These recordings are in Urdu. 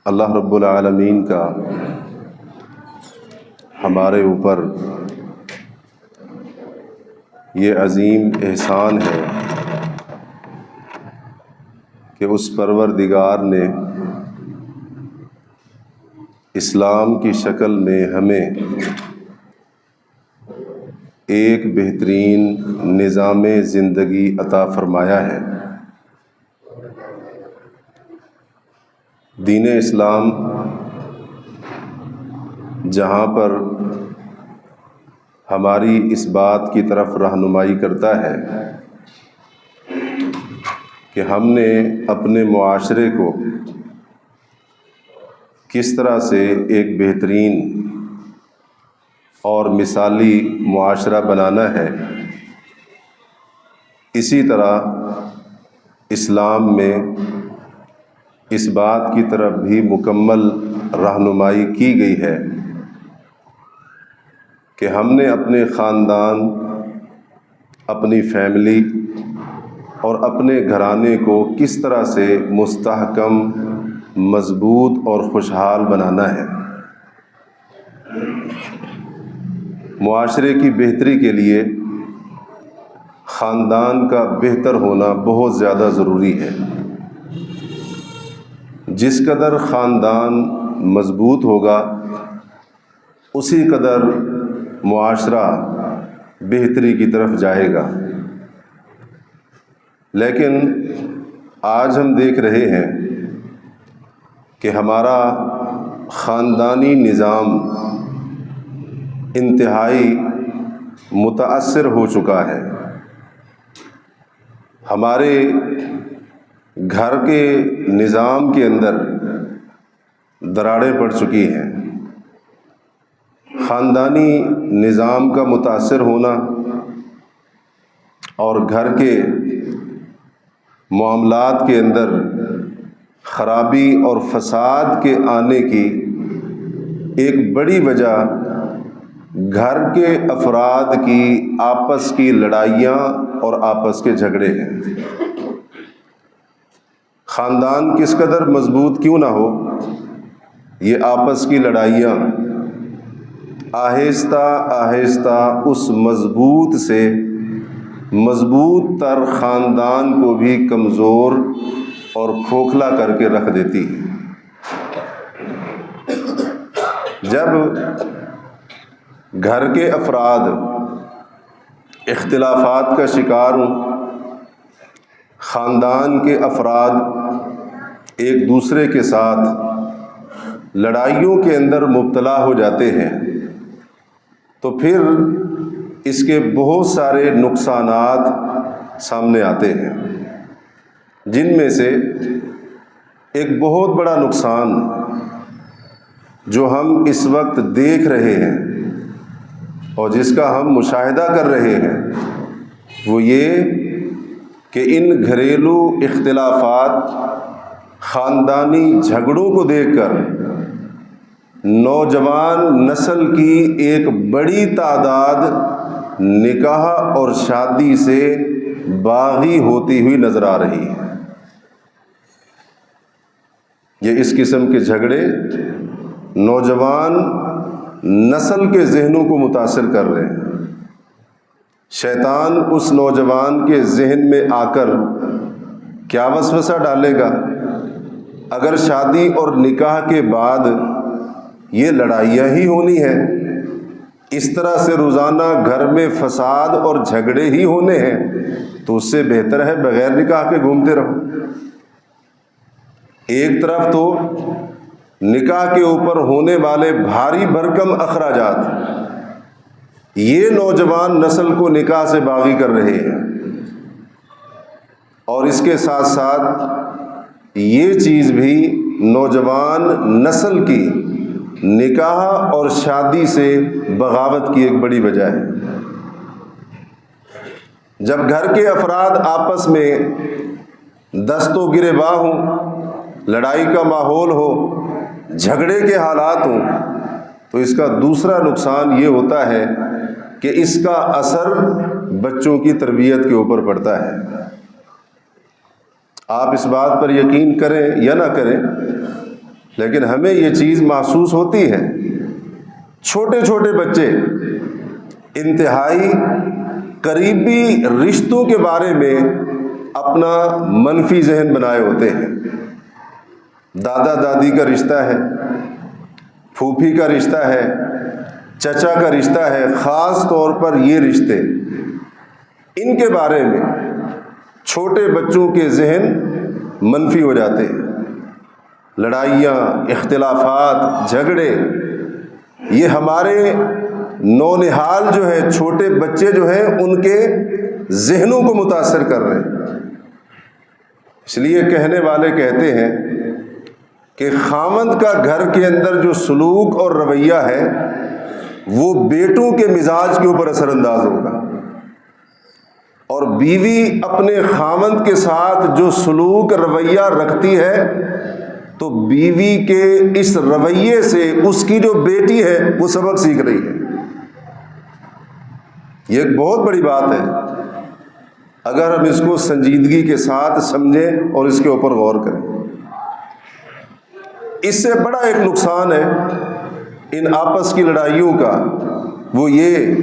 اللہ رب العالمین کا ہمارے اوپر یہ عظیم احسان ہے کہ اس پروردگار نے اسلام کی شکل میں ہمیں ایک بہترین نظام زندگی عطا فرمایا ہے۔ دین اسلام جہاں پر ہماری اس بات کی طرف رہنمائی کرتا ہے کہ ہم نے اپنے معاشرے کو کس طرح سے ایک بہترین اور مثالی معاشرہ بنانا ہے، اسی طرح اسلام میں اس بات کی طرف بھی مکمل رہنمائی کی گئی ہے کہ ہم نے اپنے خاندان، اپنی فیملی اور اپنے گھرانے کو کس طرح سے مستحکم، مضبوط اور خوشحال بنانا ہے۔ معاشرے کی بہتری کے لیے خاندان کا بہتر ہونا بہت زیادہ ضروری ہے۔ جس قدر خاندان مضبوط ہوگا اسی قدر معاشرہ بہتری کی طرف جائے گا۔ لیکن آج ہم دیکھ رہے ہیں کہ ہمارا خاندانی نظام انتہائی متاثر ہو چکا ہے۔ ہمارے گھر کے نظام کے اندر دراڑیں پڑ چکی ہیں۔ خاندانی نظام کا متاثر ہونا اور گھر کے معاملات کے اندر خرابی اور فساد کے آنے کی ایک بڑی وجہ گھر کے افراد کی آپس کی لڑائیاں اور آپس کے جھگڑے ہیں۔ خاندان کس قدر مضبوط کیوں نہ ہو، یہ آپس کی لڑائیاں آہستہ آہستہ اس مضبوط سے مضبوط تر خاندان کو بھی کمزور اور کھوکھلا کر کے رکھ دیتی ہے۔ جب گھر کے افراد اختلافات کا شکار ہوں، خاندان کے افراد ایک دوسرے کے ساتھ لڑائیوں کے اندر مبتلا ہو جاتے ہیں، تو پھر اس کے بہت سارے نقصانات سامنے آتے ہیں، جن میں سے ایک بہت بڑا نقصان جو ہم اس وقت دیکھ رہے ہیں اور جس کا ہم مشاہدہ کر رہے ہیں وہ یہ کہ ان گھریلو اختلافات، خاندانی جھگڑوں کو دیکھ کر نوجوان نسل کی ایک بڑی تعداد نکاح اور شادی سے باغی ہوتی ہوئی نظر آ رہی ہے۔ یہ اس قسم کے جھگڑے نوجوان نسل کے ذہنوں کو متاثر کر رہے ہیں۔ شیطان اس نوجوان کے ذہن میں آ کر کیا وسوسہ ڈالے گا؟ اگر شادی اور نکاح کے بعد یہ لڑائیاں ہی ہونی ہیں، اس طرح سے روزانہ گھر میں فساد اور جھگڑے ہی ہونے ہیں، تو اس سے بہتر ہے بغیر نکاح کے گھومتے رہو۔ ایک طرف تو نکاح کے اوپر ہونے والے بھاری بھرکم اخراجات یہ نوجوان نسل کو نکاح سے باغی کر رہے ہیں، اور اس کے ساتھ ساتھ یہ چیز بھی نوجوان نسل کی نکاح اور شادی سے بغاوت کی ایک بڑی وجہ ہے۔ جب گھر کے افراد آپس میں دست و گریباں ہوں، لڑائی کا ماحول ہو، جھگڑے کے حالات ہوں، تو اس کا دوسرا نقصان یہ ہوتا ہے کہ اس کا اثر بچوں کی تربیت کے اوپر پڑتا ہے۔ آپ اس بات پر یقین کریں یا نہ کریں، لیکن ہمیں یہ چیز محسوس ہوتی ہے، چھوٹے چھوٹے بچے انتہائی قریبی رشتوں کے بارے میں اپنا منفی ذہن بنائے ہوتے ہیں۔ دادا دادی کا رشتہ ہے، پھوپھی کا رشتہ ہے، چچا کا رشتہ ہے، خاص طور پر یہ رشتے، ان کے بارے میں چھوٹے بچوں کے ذہن منفی ہو جاتے ہیں۔ لڑائیاں، اختلافات، جھگڑے، یہ ہمارے نونہال جو ہے، چھوٹے بچے جو ہیں، ان کے ذہنوں کو متاثر کر رہے ہیں۔ اس لیے کہنے والے کہتے ہیں کہ خاوند کا گھر کے اندر جو سلوک اور رویہ ہے وہ بیٹوں کے مزاج کے اوپر اثر انداز ہوگا، اور بیوی اپنے خاوند کے ساتھ جو سلوک رویہ رکھتی ہے تو بیوی کے اس رویے سے اس کی جو بیٹی ہے وہ سبق سیکھ رہی ہے۔ یہ ایک بہت بڑی بات ہے اگر ہم اس کو سنجیدگی کے ساتھ سمجھیں اور اس کے اوپر غور کریں۔ اس سے بڑا ایک نقصان ہے ان آپس کی لڑائیوں کا، وہ یہ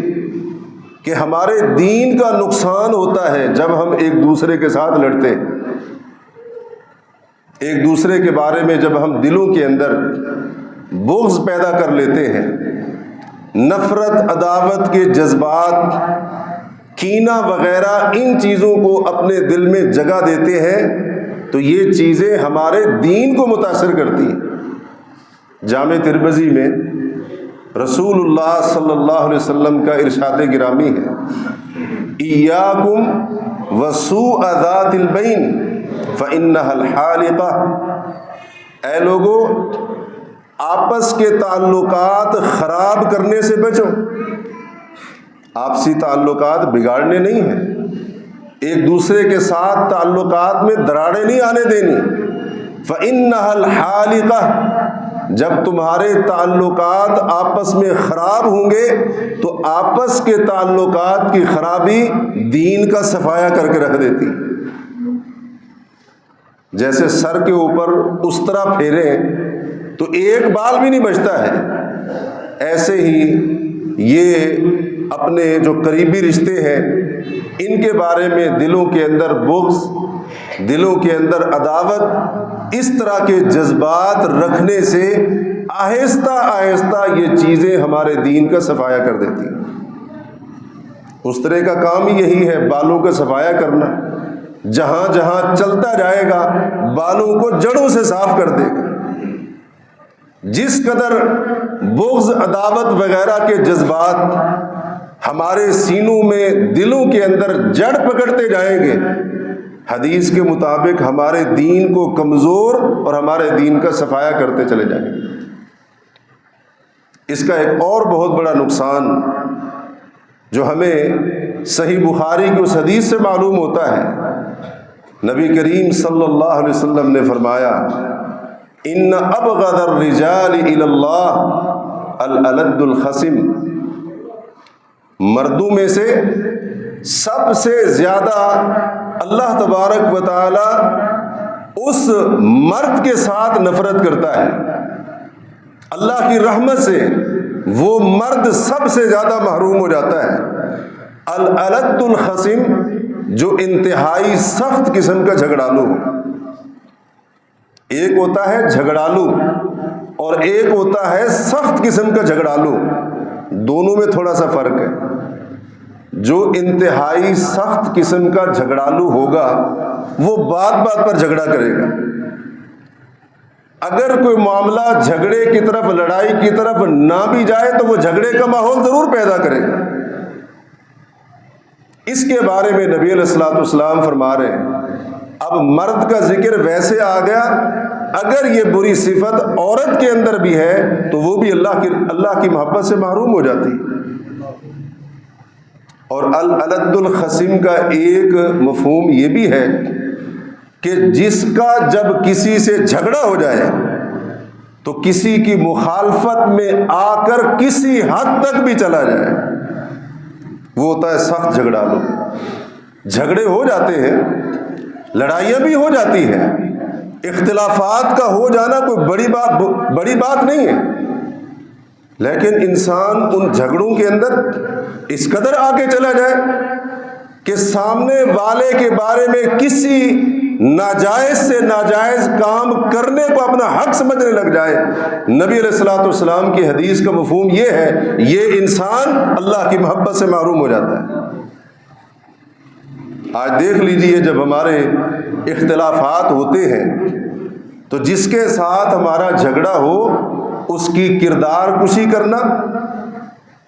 کہ ہمارے دین کا نقصان ہوتا ہے جب ہم ایک دوسرے کے ساتھ لڑتے ہیں، ایک دوسرے کے بارے میں جب ہم دلوں کے اندر بغض پیدا کر لیتے ہیں، نفرت، عداوت کے جذبات، کینہ وغیرہ، ان چیزوں کو اپنے دل میں جگہ دیتے ہیں تو یہ چیزیں ہمارے دین کو متاثر کرتی ہیں۔ جامع ترمذی میں رسول اللہ صلی اللہ علیہ وسلم کا ارشاد گرامی ہے، ایاکم وسوء ذات البین فإنها الحالقہ، اے لوگو آپس کے تعلقات خراب کرنے سے بچو۔ آپسی تعلقات بگاڑنے نہیں ہیں، ایک دوسرے کے ساتھ تعلقات میں دراڑیں نہیں آنے دینی۔ فإنها الحالقہ، جب تمہارے تعلقات آپس میں خراب ہوں گے تو آپس کے تعلقات کی خرابی دین کا صفایا کر کے رکھ دیتی۔ جیسے سر کے اوپر استرا پھیرے تو ایک بال بھی نہیں بچتا ہے، ایسے ہی یہ اپنے جو قریبی رشتے ہیں ان کے بارے میں دلوں کے اندر بغض، دلوں کے اندر عداوت، اس طرح کے جذبات رکھنے سے آہستہ آہستہ یہ چیزیں ہمارے دین کا صفایا کر دیتی ہیں۔ استرے کا کام ہی یہی ہے، بالوں کا صفایا کرنا، جہاں جہاں چلتا جائے گا بالوں کو جڑوں سے صاف کر دے گا۔ جس قدر بغض، عداوت وغیرہ کے جذبات ہمارے سینوں میں، دلوں کے اندر جڑ پکڑتے جائیں گے، حدیث کے مطابق ہمارے دین کو کمزور اور ہمارے دین کا صفایا کرتے چلے جائیں گے۔ اس کا ایک اور بہت بڑا نقصان جو ہمیں صحیح بخاری کی اس حدیث سے معلوم ہوتا ہے، نبی کریم صلی اللہ علیہ وسلم نے فرمایا، ان ابغض الرجال الی اللہ الالد الخصم، مردوں میں سے سب سے زیادہ اللہ تبارک و تعالی اس مرد کے ساتھ نفرت کرتا ہے۔ اللہ کی رحمت سے وہ مرد سب سے زیادہ محروم ہو جاتا ہے۔ الالد الخصم، جو انتہائی سخت قسم کا جھگڑالو ہو۔ ایک ہوتا ہے جھگڑالو اور ایک ہوتا ہے سخت قسم کا جھگڑالو، دونوں میں تھوڑا سا فرق ہے۔ جو انتہائی سخت قسم کا جھگڑالو ہوگا وہ بات بات پر جھگڑا کرے گا، اگر کوئی معاملہ جھگڑے کی طرف، لڑائی کی طرف نہ بھی جائے تو وہ جھگڑے کا ماحول ضرور پیدا کرے گا۔ اس کے بارے میں نبی علیہ الصلوۃ والسلام فرما رہے ہیں، اب مرد کا ذکر ویسے آ گیا، اگر یہ بری صفت عورت کے اندر بھی ہے تو وہ بھی اللہ کی محبت سے محروم ہو جاتی۔ اور الالد الخصم کا ایک مفہوم یہ بھی ہے کہ جس کا جب کسی سے جھگڑا ہو جائے تو کسی کی مخالفت میں آ کر کسی حد تک بھی چلا جائے، وہ ہوتا ہے سخت جھگڑالو۔ جھگڑے ہو جاتے ہیں، لڑائیاں بھی ہو جاتی ہیں، اختلافات کا ہو جانا کوئی بڑی بات نہیں ہے، لیکن انسان ان جھگڑوں کے اندر اس قدر آگے چلا جائے کہ سامنے والے کے بارے میں کسی ناجائز سے ناجائز کام کرنے کو اپنا حق سمجھنے لگ جائے۔ نبی علیہ الصلوۃ والسلام کی حدیث کا مفہوم یہ ہے، یہ انسان اللہ کی محبت سے محروم ہو جاتا ہے۔ آج دیکھ لیجئے، جب ہمارے اختلافات ہوتے ہیں تو جس کے ساتھ ہمارا جھگڑا ہو اس کی کردار کشی کرنا،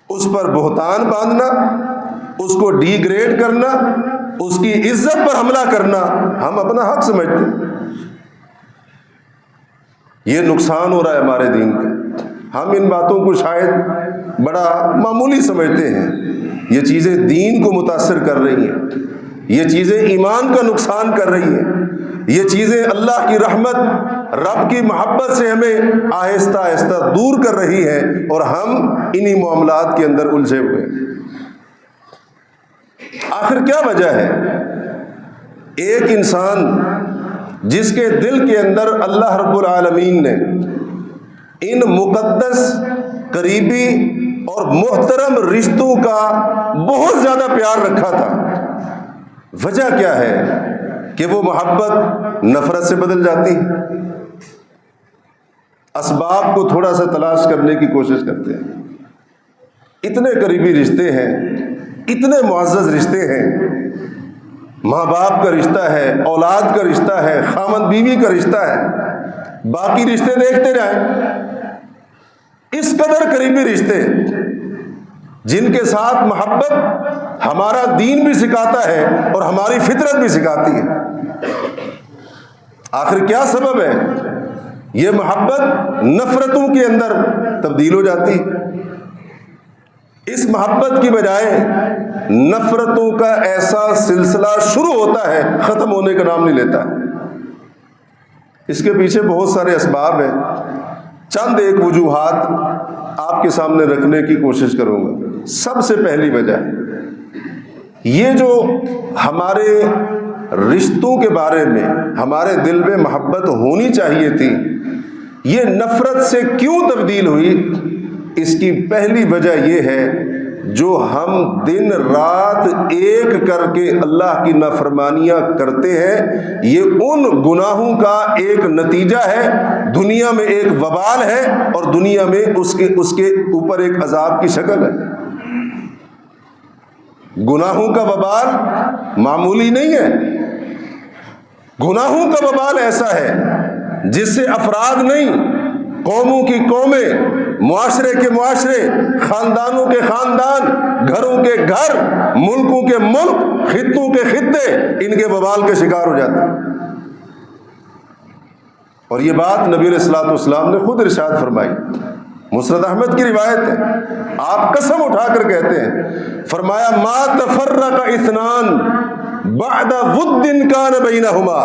اس پر بہتان باندھنا، اس کو ڈی گریڈ کرنا، اس کی عزت پر حملہ کرنا ہم اپنا حق سمجھتے ہیں۔ یہ نقصان ہو رہا ہے ہمارے دین کا۔ ہم ان باتوں کو شاید بڑا معمولی سمجھتے ہیں، یہ چیزیں دین کو متاثر کر رہی ہیں، یہ چیزیں ایمان کا نقصان کر رہی ہیں، یہ چیزیں اللہ کی رحمت، رب کی محبت سے ہمیں آہستہ آہستہ دور کر رہی ہیں، اور ہم انہی معاملات کے اندر الجھے ہوئے ہیں۔ آخر کیا وجہ ہے؟ ایک انسان جس کے دل کے اندر اللہ رب العالمین نے ان مقدس، قریبی اور محترم رشتوں کا بہت زیادہ پیار رکھا تھا، وجہ کیا ہے کہ وہ محبت نفرت سے بدل جاتی ہے؟ اسباب کو تھوڑا سا تلاش کرنے کی کوشش کرتے ہیں۔ اتنے قریبی رشتے ہیں، اتنے معزز رشتے ہیں، ماں باپ کا رشتہ ہے، اولاد کا رشتہ ہے، خامد بیوی کا رشتہ ہے، باقی رشتے دیکھتے جائیں۔ اس قدر قریبی رشتے جن کے ساتھ محبت ہمارا دین بھی سکھاتا ہے اور ہماری فطرت بھی سکھاتی ہے۔ آخر کیا سبب ہے؟ یہ محبت نفرتوں کے اندر تبدیل ہو جاتی ہے۔ اس محبت کی بجائے نفرتوں کا ایسا سلسلہ شروع ہوتا ہے، ختم ہونے کا نام نہیں لیتا ہے۔ اس کے پیچھے بہت سارے اسباب ہیں، چند ایک وجوہات آپ کے سامنے رکھنے کی کوشش کروں گا۔ سب سے پہلی وجہ، یہ جو ہمارے رشتوں کے بارے میں ہمارے دل میں محبت ہونی چاہیے تھی، یہ نفرت سے کیوں تبدیل ہوئی؟ اس کی پہلی وجہ یہ ہے، جو ہم دن رات ایک کر کے اللہ کی نافرمانیاں کرتے ہیں، یہ ان گناہوں کا ایک نتیجہ ہے، دنیا میں ایک وبال ہے، اور دنیا میں اس کے اوپر ایک عذاب کی شکل ہے۔ گناہوں کا وبال معمولی نہیں ہے، گناہوں کا وبال ایسا ہے جس سے افراد نہیں، قوموں کی قومیں، معاشرے کے معاشرے، خاندانوں کے خاندان، گھروں کے گھر، ملکوں کے ملک، خطوں کے خطے ان کے وبال کے شکار ہو جاتے ہیں۔ اور یہ بات نبی علیہ الصلوۃ والسلام نے خود ارشاد فرمائی، مسند احمد کی روایت ہے، آپ قسم اٹھا کر کہتے ہیں، فرمایا ما تفرق اثنان بعد ود کان بینہما،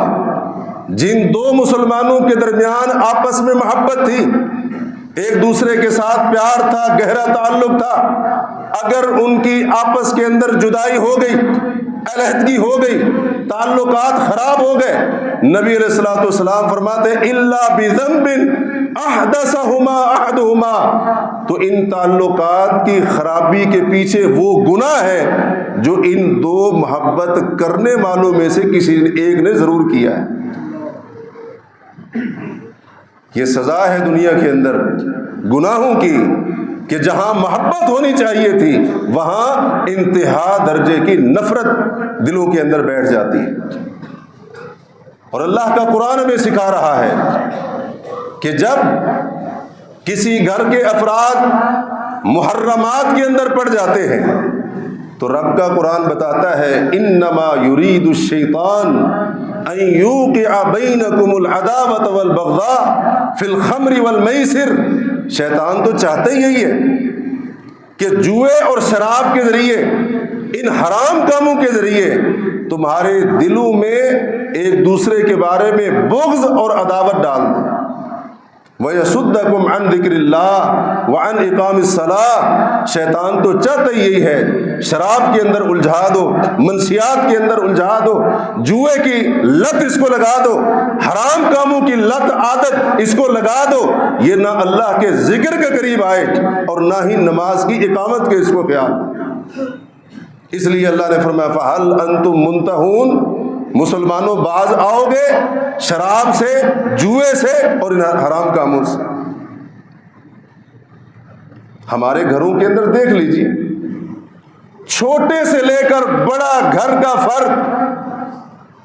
جن دو مسلمانوں کے درمیان آپس میں محبت تھی، ایک دوسرے کے ساتھ پیار تھا، گہرا تعلق تھا، اگر ان کی آپس کے اندر جدائی ہو گئی، علیحدگی ہو گئی، تعلقات خراب ہو گئے، نبی علیہ الصلوۃ والسلام فرماتے ہیں الا بذنب احدثهما احدهما، تو ان تعلقات کی خرابی کے پیچھے وہ گناہ ہے جو ان دو محبت کرنے والوں میں سے کسی ایک نے ضرور کیا ہے۔ یہ سزا ہے دنیا کے اندر گناہوں کی، کہ جہاں محبت ہونی چاہیے تھی وہاں انتہا درجے کی نفرت دلوں کے اندر بیٹھ جاتی ہے۔ اور اللہ کا قرآن ہمیں سکھا رہا ہے کہ جب کسی گھر کے افراد محرمات کے اندر پڑ جاتے ہیں تو رب کا قرآن بتاتا ہے انما یرید الشیطان ان یوقع بینکم العداوۃ والبغضاء فی الخمر والمیسر، شیطان تو چاہتا ہی یہی ہے کہ جوئے اور شراب کے ذریعے، ان حرام کاموں کے ذریعے تمہارے دلوں میں ایک دوسرے کے بارے میں بغض اور عداوت ڈال دیں۔ وَيَصُدَّكُمْ عَنْ ذِكْرِ اللَّهِ وَعَنْ إِقَامِ الصَّلَاةِ، شیطان تو چاہتا یہی ہے، شراب کے اندر الجھا دو، منسیات کے اندر الجھا دو، جوئے کی لت اس کو لگا دو، حرام کاموں کی لت عادت اس کو لگا دو، یہ نہ اللہ کے ذکر کے قریب آئے اور نہ ہی نماز کی اقامت کے اس کو خیال۔ اس لیے اللہ نے فرمایا فَهَلْ أَنْتُمْ مُنْتَهُونَ، مسلمانوں باز آؤ گے شراب سے، جوئے سے اور ان حرام کاموں سے۔ ہمارے گھروں کے اندر دیکھ لیجیے، چھوٹے سے لے کر بڑا گھر کا فرد،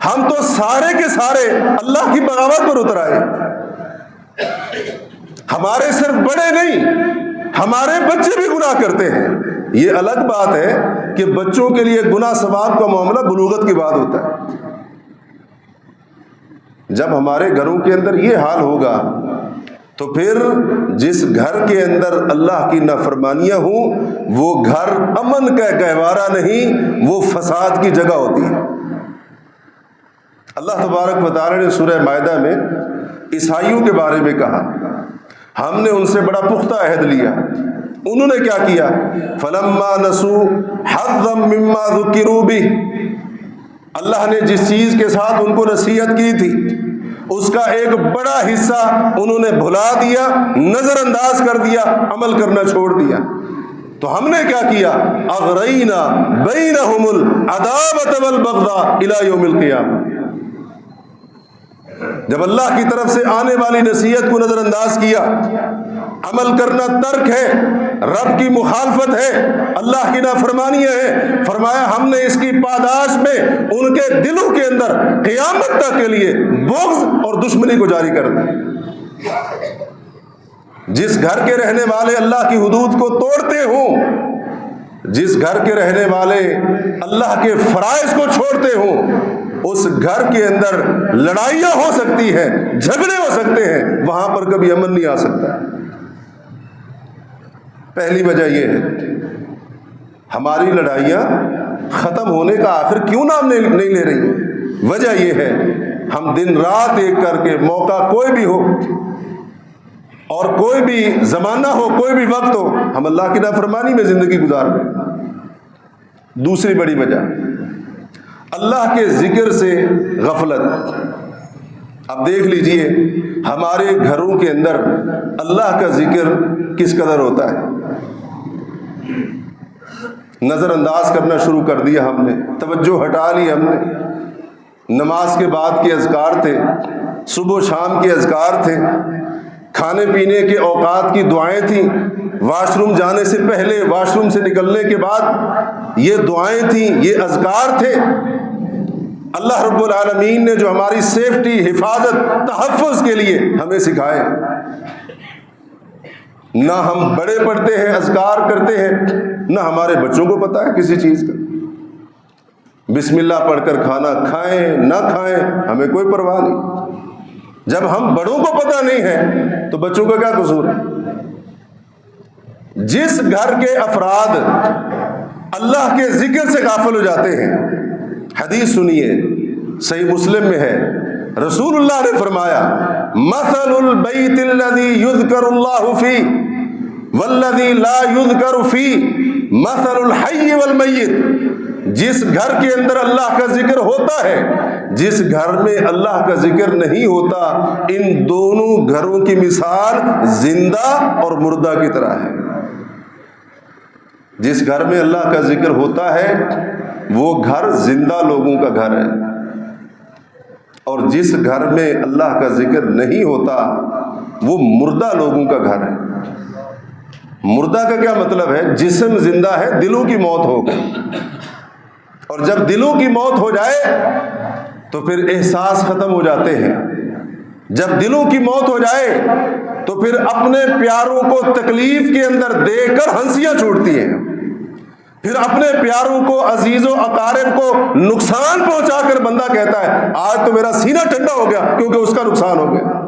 ہم تو سارے کے سارے اللہ کی بغاوت پر اتر آئے۔ ہمارے صرف بڑے نہیں، ہمارے بچے بھی گناہ کرتے ہیں۔ یہ الگ بات ہے کہ بچوں کے لیے گناہ ثواب کا معاملہ بلوغت کے بعد ہوتا ہے۔ جب ہمارے گھروں کے اندر یہ حال ہوگا تو پھر جس گھر کے اندر اللہ کی نافرمانیاں ہوں وہ گھر امن کا گہوارہ نہیں، وہ فساد کی جگہ ہوتی ہے۔ اللہ تبارک و تعالی نے سورہ مائدہ میں عیسائیوں کے بارے میں کہا، ہم نے ان سے بڑا پختہ عہد لیا، انہوں نے کیا کیا؟ فَلَمَّا نَسُوا حَظًّا مِّمَّا ذُكِّرُوا بِهِ، اللہ نے جس چیز کے ساتھ ان کو نصیحت کی تھی اس کا ایک بڑا حصہ انہوں نے بھلا دیا، نظر انداز کر دیا، عمل کرنا چھوڑ دیا۔ تو ہم نے کیا کیا؟ اغرینا بینہم العداوۃ والبغضاء الی یوم القیامہ، جب اللہ کی طرف سے آنے والی نصیحت کو نظر انداز کیا، عمل کرنا ترک ہے، رب کی مخالفت ہے، اللہ کی نافرمانیاں ہے، فرمایا ہم نے اس کی پاداش میں ان کے دلوں کے اندر قیامت تک کے لیے بغض اور دشمنی کو جاری کر دیا۔ جس گھر کے رہنے والے اللہ کی حدود کو توڑتے ہوں، جس گھر کے رہنے والے اللہ کے فرائض کو چھوڑتے ہوں، اس گھر کے اندر لڑائیاں ہو سکتی ہیں، جھگڑے ہو سکتے ہیں، وہاں پر کبھی امن نہیں آ سکتا۔ پہلی وجہ یہ ہے ہماری لڑائیاں ختم ہونے کا آخر کیوں نام نہیں لے رہی؟ وجہ یہ ہے ہم دن رات ایک کر کے، موقع کوئی بھی ہو اور کوئی بھی زمانہ ہو، کوئی بھی وقت ہو، ہم اللہ کی نافرمانی میں زندگی گزار رہے ہیں۔ دوسری بڑی وجہ اللہ کے ذکر سے غفلت۔ اب دیکھ لیجئے ہمارے گھروں کے اندر اللہ کا ذکر کس قدر ہوتا ہے، نظر انداز کرنا شروع کر دیا ہم نے، توجہ ہٹا لی ہم نے۔ نماز کے بعد کے اذکار تھے، صبح و شام کے اذکار تھے، کھانے پینے کے اوقات کی دعائیں تھیں، واش روم جانے سے پہلے، واش روم سے نکلنے کے بعد یہ دعائیں تھیں، یہ اذکار تھے۔ اللہ رب العالمین نے جو ہماری سیفٹی، حفاظت، تحفظ کے لیے ہمیں سکھائے، نہ ہم بڑے پڑھتے ہیں، اذکار کرتے ہیں، نہ ہمارے بچوں کو پتہ ہے کسی چیز کا۔ بسم اللہ پڑھ کر کھانا کھائیں نہ کھائیں ہمیں کوئی پرواہ نہیں۔ جب ہم بڑوں کو پتہ نہیں ہے تو بچوں کا کیا قصور ہے؟ جس گھر کے افراد اللہ کے ذکر سے غافل ہو جاتے ہیں، حدیث سنیے، صحیح مسلم میں ہے، رسول اللہ نے فرمایا مثل البیت الذی یذکر اللہ فیہ والذی لا یذکر فیہ مثل الحی والمیت، جس گھر کے اندر اللہ کا ذکر ہوتا ہے، جس گھر میں اللہ کا ذکر نہیں ہوتا، ان دونوں گھروں کی مثال زندہ اور مردہ کی طرح ہے۔ جس گھر میں اللہ کا ذکر ہوتا ہے وہ گھر زندہ لوگوں کا گھر ہے، اور جس گھر میں اللہ کا ذکر نہیں ہوتا وہ مردہ لوگوں کا گھر ہے۔ مردہ کا کیا مطلب ہے؟ جسم زندہ ہے، دلوں کی موت ہو گئی، اور جب دلوں کی موت ہو جائے تو پھر احساس ختم ہو جاتے ہیں۔ جب دلوں کی موت ہو جائے تو پھر اپنے پیاروں کو تکلیف کے اندر دے کر ہنسیاں چھوڑتی ہیں، پھر اپنے پیاروں کو، عزیز و اقارب کو نقصان پہنچا کر بندہ کہتا ہے آج تو میرا سینہ ٹھنڈا ہو گیا کیونکہ اس کا نقصان ہو گیا۔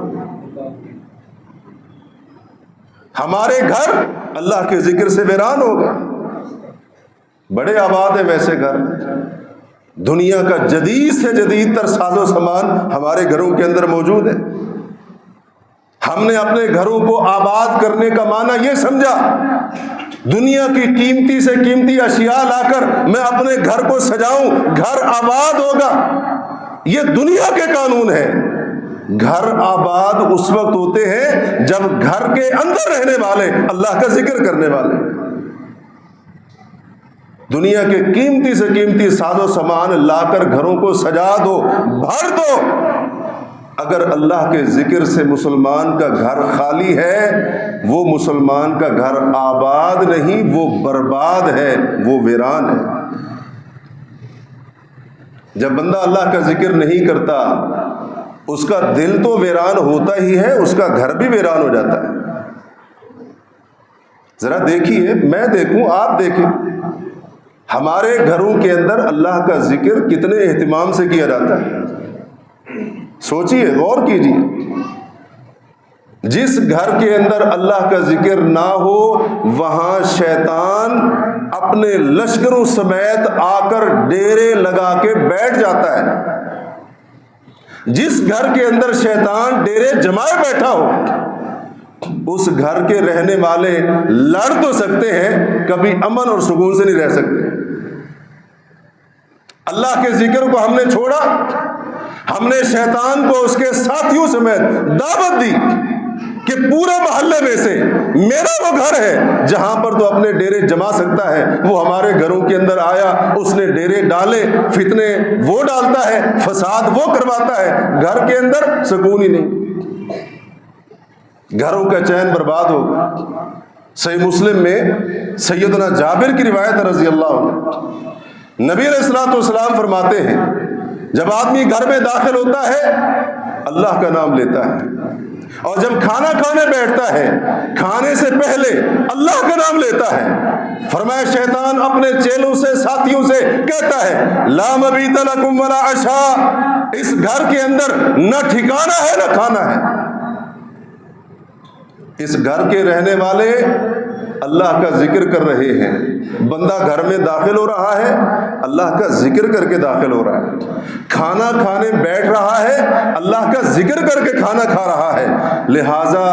ہمارے گھر اللہ کے ذکر سے ویران ہو گئے۔ بڑے آباد ہیں ویسے گھر، دنیا کا جدید سے جدید تر ساز و سامان ہمارے گھروں کے اندر موجود ہے۔ ہم نے اپنے گھروں کو آباد کرنے کا معنی یہ سمجھا دنیا کی قیمتی سے قیمتی اشیاء لا کر میں اپنے گھر کو سجاؤں، گھر آباد ہوگا۔ یہ دنیا کے قانون ہے۔ گھر آباد اس وقت ہوتے ہیں جب گھر کے اندر رہنے والے اللہ کا ذکر کرنے والے، دنیا کے قیمتی سے قیمتی ساز و سامان لا کر گھروں کو سجا دو، بھر دو، اگر اللہ کے ذکر سے مسلمان کا گھر خالی ہے، وہ مسلمان کا گھر آباد نہیں، وہ برباد ہے، وہ ویران ہے۔ جب بندہ اللہ کا ذکر نہیں کرتا، اس کا دل تو ویران ہوتا ہی ہے، اس کا گھر بھی ویران ہو جاتا ہے۔ ذرا دیکھیے، میں دیکھوں، آپ دیکھیں، ہمارے گھروں کے اندر اللہ کا ذکر کتنے اہتمام سے کیا جاتا ہے۔ سوچئے، غور کیجیے، جس گھر کے اندر اللہ کا ذکر نہ ہو وہاں شیطان اپنے لشکروں سمیت آ کر ڈیرے لگا کے بیٹھ جاتا ہے۔ جس گھر کے اندر شیطان ڈیرے جمائے بیٹھا ہو، اس گھر کے رہنے والے لڑ تو سکتے ہیں، کبھی امن اور سکون سے نہیں رہ سکتے۔ اللہ کے ذکر کو ہم نے چھوڑا، ہم نے شیطان کو اس کے ساتھیوں سمیت دعوت دی کہ پورے محلے میں سے میرا وہ گھر ہے جہاں پر تو اپنے ڈیرے جما سکتا ہے، وہ ہمارے گھروں کے اندر آیا، اس نے ڈیرے ڈالے، فتنے وہ ڈالتا ہے، فساد وہ کرواتا ہے، گھر کے اندر سکون ہی نہیں، گھروں کا چین برباد ہوگا۔ صحیح مسلم میں سیدنا جابر کی روایت رضی اللہ عنہ، نبی علیہ الصلوۃ والسلام فرماتے ہیں جب آدمی گھر میں داخل ہوتا ہے اللہ کا نام لیتا ہے، اور جب کھانا کھانے بیٹھتا ہے کھانے سے پہلے اللہ کا نام لیتا ہے۔ فرمایا شیطان اپنے چیلوں سے، ساتھیوں سے کہتا ہے لا مبیت لکم ولا عشاء، اس گھر کے اندر نہ ٹھکانہ ہے نہ کھانا ہے۔ اس گھر کے رہنے والے اللہ کا ذکر کر رہے ہیں، بندہ گھر میں داخل ہو رہا ہے اللہ کا ذکر کر کے داخل ہو رہا ہے، کھانا کھانے بیٹھ رہا ہے اللہ کا ذکر کر کے کھانا کھا رہا ہے، لہٰذا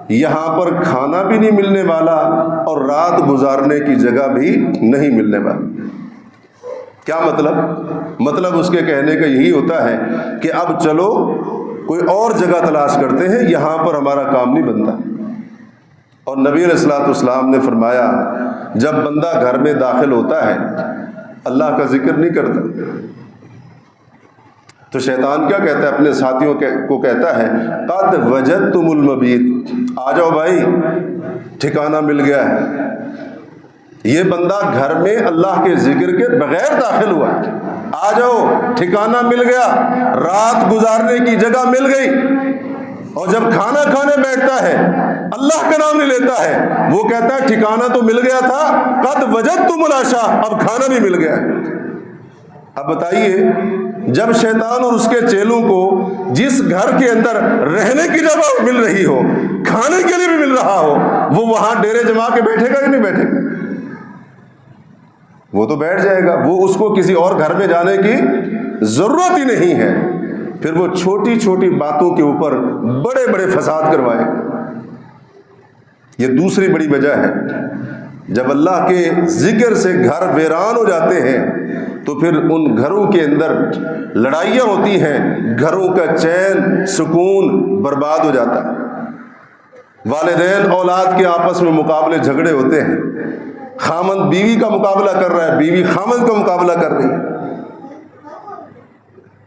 یہاں پر کھانا بھی نہیں ملنے والا اور رات گزارنے کی جگہ بھی نہیں ملنے والی۔ کیا مطلب اس کے کہنے کا یہی ہوتا ہے کہ اب چلو کوئی اور جگہ تلاش کرتے ہیں، یہاں پر ہمارا کام نہیں بنتا۔ اور نبی علیہ الصلوۃ والسلام نے فرمایا جب بندہ گھر میں داخل ہوتا ہے اللہ کا ذکر نہیں کرتا تو شیطان کیا کہتا ہے، اپنے ساتھیوں کو کہتا ہے قد وجدتم المبیت، آ جاؤ بھائی ٹھکانہ مل گیا ہے۔ یہ بندہ گھر میں اللہ کے ذکر کے بغیر داخل ہوا، آ جاؤ ٹھکانہ مل گیا، رات گزارنے کی جگہ مل گئی۔ اور جب کھانا کھانے بیٹھتا ہے اللہ کا نام نہیں لیتا ہے، وہ کہتا ہے ٹھکانہ تو مل گیا تھا، قد وجدتم العشاء، اب کھانا بھی مل گیا۔ اب بتائیے جب شیطان اور اس کے چیلوں کو جس گھر کے اندر رہنے کی جگہ مل رہی ہو، کھانے کے لیے بھی مل رہا ہو، وہ وہاں ڈیرے جما کے بیٹھے گا کہ نہیں بیٹھے گا؟ وہ تو بیٹھ جائے گا، وہ اس کو کسی اور گھر میں جانے کی ضرورت ہی نہیں ہے۔ پھر وہ چھوٹی چھوٹی باتوں کے اوپر بڑے بڑے فساد کروائے گا۔ یہ دوسری بڑی وجہ ہے، جب اللہ کے ذکر سے گھر ویران ہو جاتے ہیں تو پھر ان گھروں کے اندر لڑائیاں ہوتی ہیں، گھروں کا چین سکون برباد ہو جاتا ہے، والدین اولاد کے آپس میں مقابلے جھگڑے ہوتے ہیں، خامند بیوی کا مقابلہ کر رہا ہے، بیوی خامند کا مقابلہ کر رہی ہے،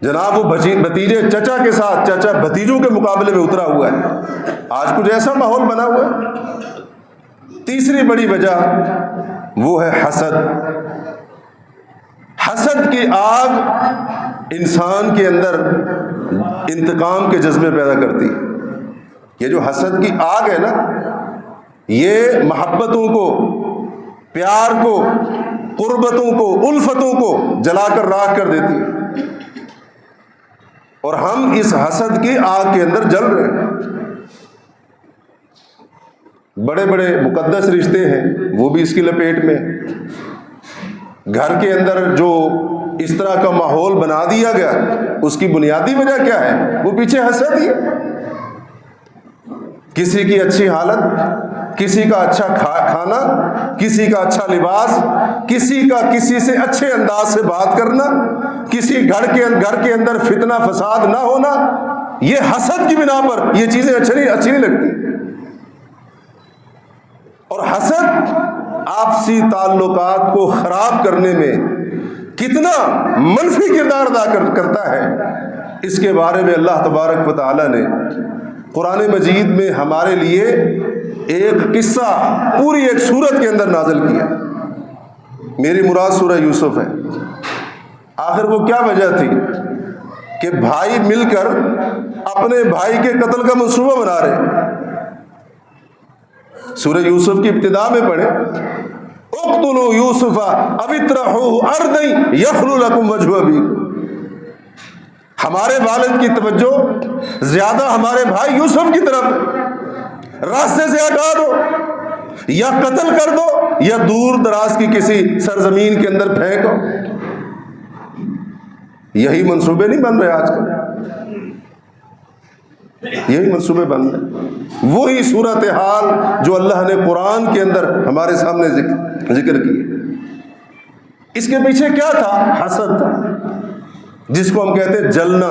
جناب وہ بھتیجے چچا کے ساتھ، چچا بھتیجوں کے مقابلے میں اترا ہوا ہے۔ آج کچھ ایسا ماحول بنا ہوا ہے۔ تیسری بڑی وجہ وہ ہے حسد۔ حسد کی آگ انسان کے اندر انتقام کے جذبے پیدا کرتی ہے۔ یہ جو حسد کی آگ ہے نا، یہ محبتوں کو، پیار کو، قربتوں کو، الفتوں کو جلا کر راکھ کر دیتی ہے، اور ہم اس حسد کی آگ کے اندر جل رہے ہیں۔ بڑے بڑے مقدس رشتے ہیں وہ بھی اس کی لپیٹ میں۔ گھر کے اندر جو اس طرح کا ماحول بنا دیا گیا، اس کی بنیادی وجہ کیا ہے؟ وہ پیچھے حسد ہی ہے۔ کسی کی اچھی حالت، کسی کا اچھا کھانا، کسی کا اچھا لباس، کسی کا کسی سے اچھے انداز سے بات کرنا، کسی گھر کے اندر فتنہ فساد نہ ہونا، یہ حسد کی بنا پر یہ چیزیں اچھی نہیں لگتی. اور حسد آپسی تعلقات کو خراب کرنے میں کتنا منفی کردار ادا کرتا ہے، اس کے بارے میں اللہ تبارک و تعالی نے قرآن مجید میں ہمارے لیے ایک قصہ پوری ایک سورت کے اندر نازل کیا. میری مراد سورہ یوسف ہے. آخر وہ کیا وجہ تھی کہ بھائی مل کر اپنے بھائی کے قتل کا منصوبہ بنا رہے. سورہ یوسف کی ابتدا میں پڑھے اقتلوا یوسف او اطرحوه ارضا یخل لکم وجہ ابیکم. ہمارے والد کی توجہ زیادہ ہمارے بھائی یوسف کی طرف، راستے سے ہٹا دو، یا قتل کر دو، یا دور دراز کی کسی سرزمین کے اندر پھینکو. یہی منصوبے نہیں بن رہے آج کل، یہی منصوبے بن رہے. وہی صورتحال جو اللہ نے قرآن کے اندر ہمارے سامنے ذکر کی. اس کے پیچھے کیا تھا؟ حسد تھا، جس کو ہم کہتے ہیں جلنا.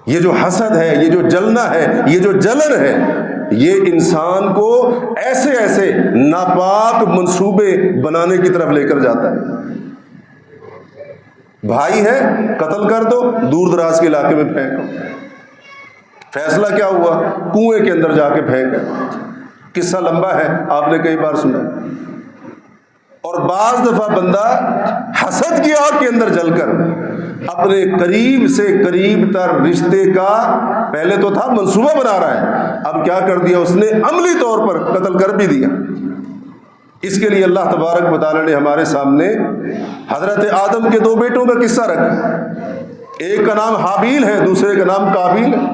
یہ جو حسد ہے، یہ جو جلنا ہے، یہ جو جلن ہے، یہ انسان کو ایسے ناپاک منصوبے بنانے کی طرف لے کر جاتا ہے. بھائی ہے، قتل کر دو، دور دراز کے علاقے میں پھینکو. فیصلہ کیا ہوا؟ کنویں کے اندر جا کے پھینکا. قصہ لمبا ہے، آپ نے کئی بار سنا. اور بعض دفعہ بندہ حسد کی آگ کے اندر جل کر اپنے قریب سے قریب تر رشتے کا پہلے تو تھا منصوبہ بنا رہا ہے، اب کیا کر دیا اس نے؟ عملی طور پر قتل کر بھی دیا. اس کے لیے اللہ تبارک و تعالی نے ہمارے سامنے حضرت آدم کے دو بیٹوں کا قصہ رکھا. ایک کا نام حابیل ہے، دوسرے کا نام قابیل ہے.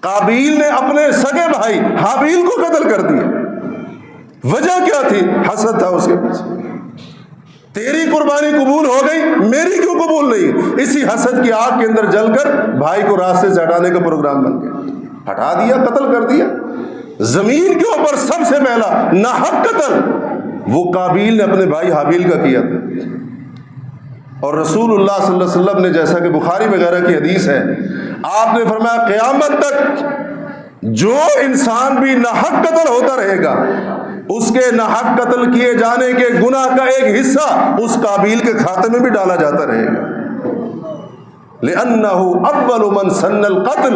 قابیل نے اپنے سگے بھائی حابیل کو قتل کر دیا. وجہ کیا تھی؟ حسد تھا اس کے پیچھے. تیری قربانی قبول ہو گئی، میری کیوں قبول نہیں؟ اسی حسد کی آگ کے اندر جل کر بھائی کو راستے سے ہٹانے کا پروگرام بن گیا. ہٹا دیا، قتل کر دیا. زمین کے اوپر سب سے پہلا ناحق قتل وہ قابیل نے اپنے بھائی حابیل کا کیا تھا. اور رسول اللہ صلی اللہ علیہ وسلم نے، جیسا کہ بخاری وغیرہ کی حدیث ہے، آپ نے فرمایا قیامت تک جو انسان بھی ناحق قتل ہوتا رہے گا، اس کے ناحق قتل کیے جانے کے گناہ کا ایک حصہ اس قابیل کے کھاتے میں بھی ڈالا جاتا رہے گا. لِأَنَّهُ أَوَّلُ مَنْ سَنَّ الْقَتْلِ،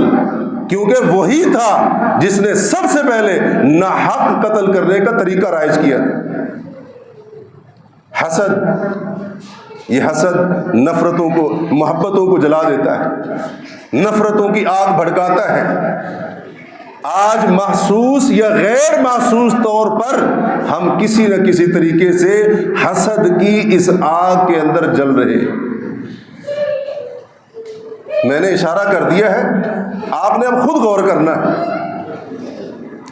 کیونکہ وہی تھا جس نے سب سے پہلے ناحق قتل کرنے کا طریقہ رائج کیا تھا. حسد، یہ حسد نفرتوں کو، محبتوں کو جلا دیتا ہے، نفرتوں کی آگ بھڑکاتا ہے. آج محسوس یا غیر محسوس طور پر ہم کسی نہ کسی طریقے سے حسد کی اس آگ کے اندر جل رہے. میں نے اشارہ کر دیا ہے، آپ نے اب خود غور کرنا ہے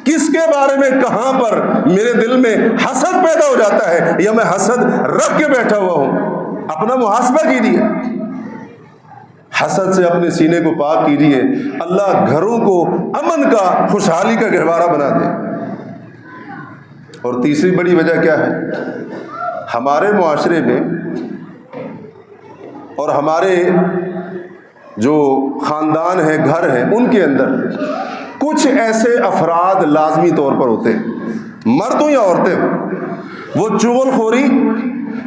کس کے بارے میں، کہاں پر میرے دل میں حسد پیدا ہو جاتا ہے یا میں حسد رکھ کے بیٹھا ہوا ہوں. اپنا محاسبہ کیجیے، حسد سے اپنے سینے کو پاک کیجیے. اللہ گھروں کو امن کا، خوشحالی کا گہوارہ بنا دے. اور تیسری بڑی وجہ کیا ہے؟ ہمارے معاشرے میں اور ہمارے جو خاندان ہیں، گھر ہیں، ان کے اندر کچھ ایسے افراد لازمی طور پر ہوتے ہیں، مرد ہوں یا عورتیں ہوں، وہ چغل خوری،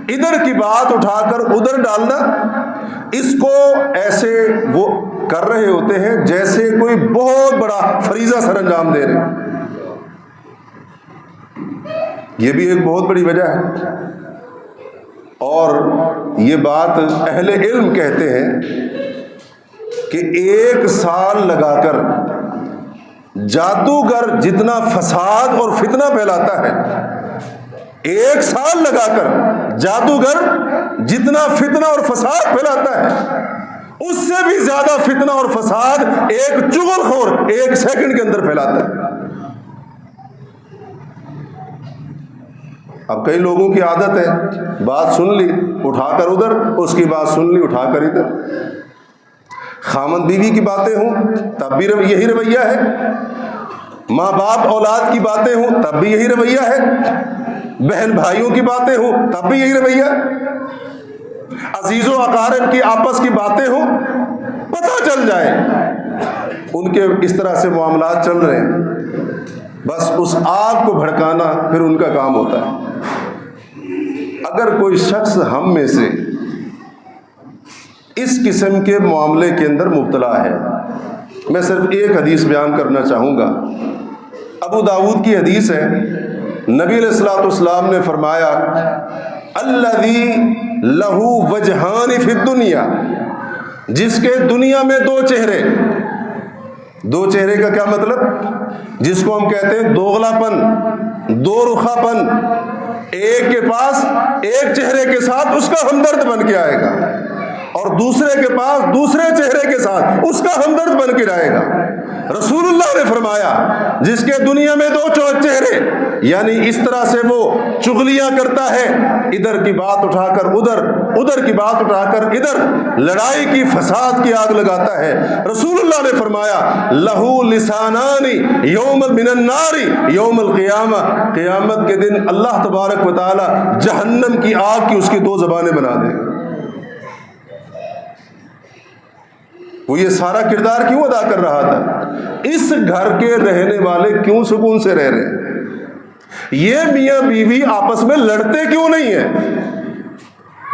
ادھر کی بات اٹھا کر ادھر ڈالنا، اس کو ایسے وہ کر رہے ہوتے ہیں جیسے کوئی بہت بڑا فریضہ سر انجام دے رہے ہیں. یہ بھی ایک بہت بڑی وجہ ہے. اور یہ بات اہل علم کہتے ہیں کہ 1 سال لگا کر جادوگر جتنا فساد اور فتنہ پھیلاتا ہے، 1 سال لگا کر جادوگر جتنا فتنہ اور فساد پھیلاتا ہے، اس سے بھی زیادہ فتنہ اور فساد ایک چغل خور 1 سیکنڈ کے اندر پھیلاتا ہے. اب کئی لوگوں کی عادت ہے، بات سن لی اٹھا کر ادھر، اس کی بات سن لی اٹھا کر ادھر. خامد بیوی کی باتیں ہوں تب بھی یہی رویہ ہے، ماں باپ اولاد کی باتیں ہوں تب بھی یہی رویہ ہے، بہن بھائیوں کی باتیں ہوں تب بھی یہی رویہ، عزیز و اقارب کی آپس کی باتیں ہوں، پتہ چل جائے ان کے اس طرح سے معاملات چل رہے ہیں، بس اس آگ کو بھڑکانا پھر ان کا کام ہوتا ہے۔ اگر کوئی شخص ہم میں سے اس قسم کے معاملے کے اندر مبتلا ہے، میں صرف ایک حدیث بیان کرنا چاہوں گا، ابو داؤد کی حدیث ہے، نبی علیہ الصلوۃ والسلام نے فرمایا الذی لہ وجہان فی الدنیا، جس کے دنیا میں دو چہرے، دو چہرے کا کیا مطلب؟ جس کو ہم کہتے ہیں دوغلا پن، دو رخا پن، ایک کے پاس ایک چہرے کے ساتھ اس کا ہمدرد بن کے آئے گا اور دوسرے کے پاس دوسرے چہرے کے ساتھ اس کا ہمدرد بن کے جائے گا۔ رسول اللہ نے فرمایا جس کے دنیا میں دو چہرے، یعنی اس طرح سے وہ چغلیاں کرتا ہے، ادھر کی بات اٹھا کر ادھر، ادھر کی بات اٹھا کر ادھر، لڑائی کی فساد کی آگ لگاتا ہے۔ رسول اللہ نے فرمایا لہو لسانان یوم من النار یوم القیامہ، قیامت کے دن اللہ تبارک و تعالی جہنم کی آگ کی اس کی دو زبانیں بنا دے گا۔ وہ یہ سارا کردار کیوں ادا کر رہا تھا؟ اس گھر کے رہنے والے کیوں سکون سے رہ رہے ہیں؟ یہ میاں بیوی آپس میں لڑتے کیوں نہیں ہیں؟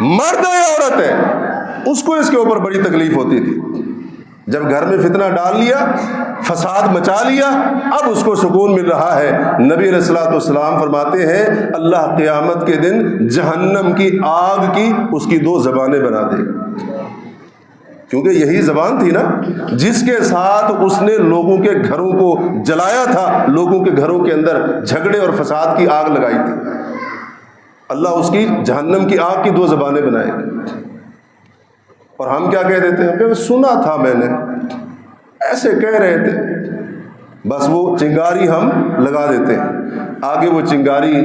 مرد ہے یا عورت ہے، اس کو اس کے اوپر بڑی تکلیف ہوتی تھی۔ جب گھر میں فتنہ ڈال لیا، فساد مچا لیا، اب اس کو سکون مل رہا ہے۔ نبی علیہ الصلوۃ والسلام فرماتے ہیں اللہ قیامت کے دن جہنم کی آگ کی اس کی دو زبانیں بنا دے گا، کیونکہ یہی زبان تھی نا جس کے ساتھ اس نے لوگوں کے گھروں کو جلایا تھا، لوگوں کے گھروں کے اندر جھگڑے اور فساد کی آگ لگائی تھی۔ اللہ اس کی جہنم کی آگ کی دو زبانیں بنائے گا۔ اور ہم کیا کہہ دیتے ہیں کہ سنا تھا میں نے، ایسے کہہ رہے تھے، بس وہ چنگاری ہم لگا دیتے ہیں، آگے وہ چنگاری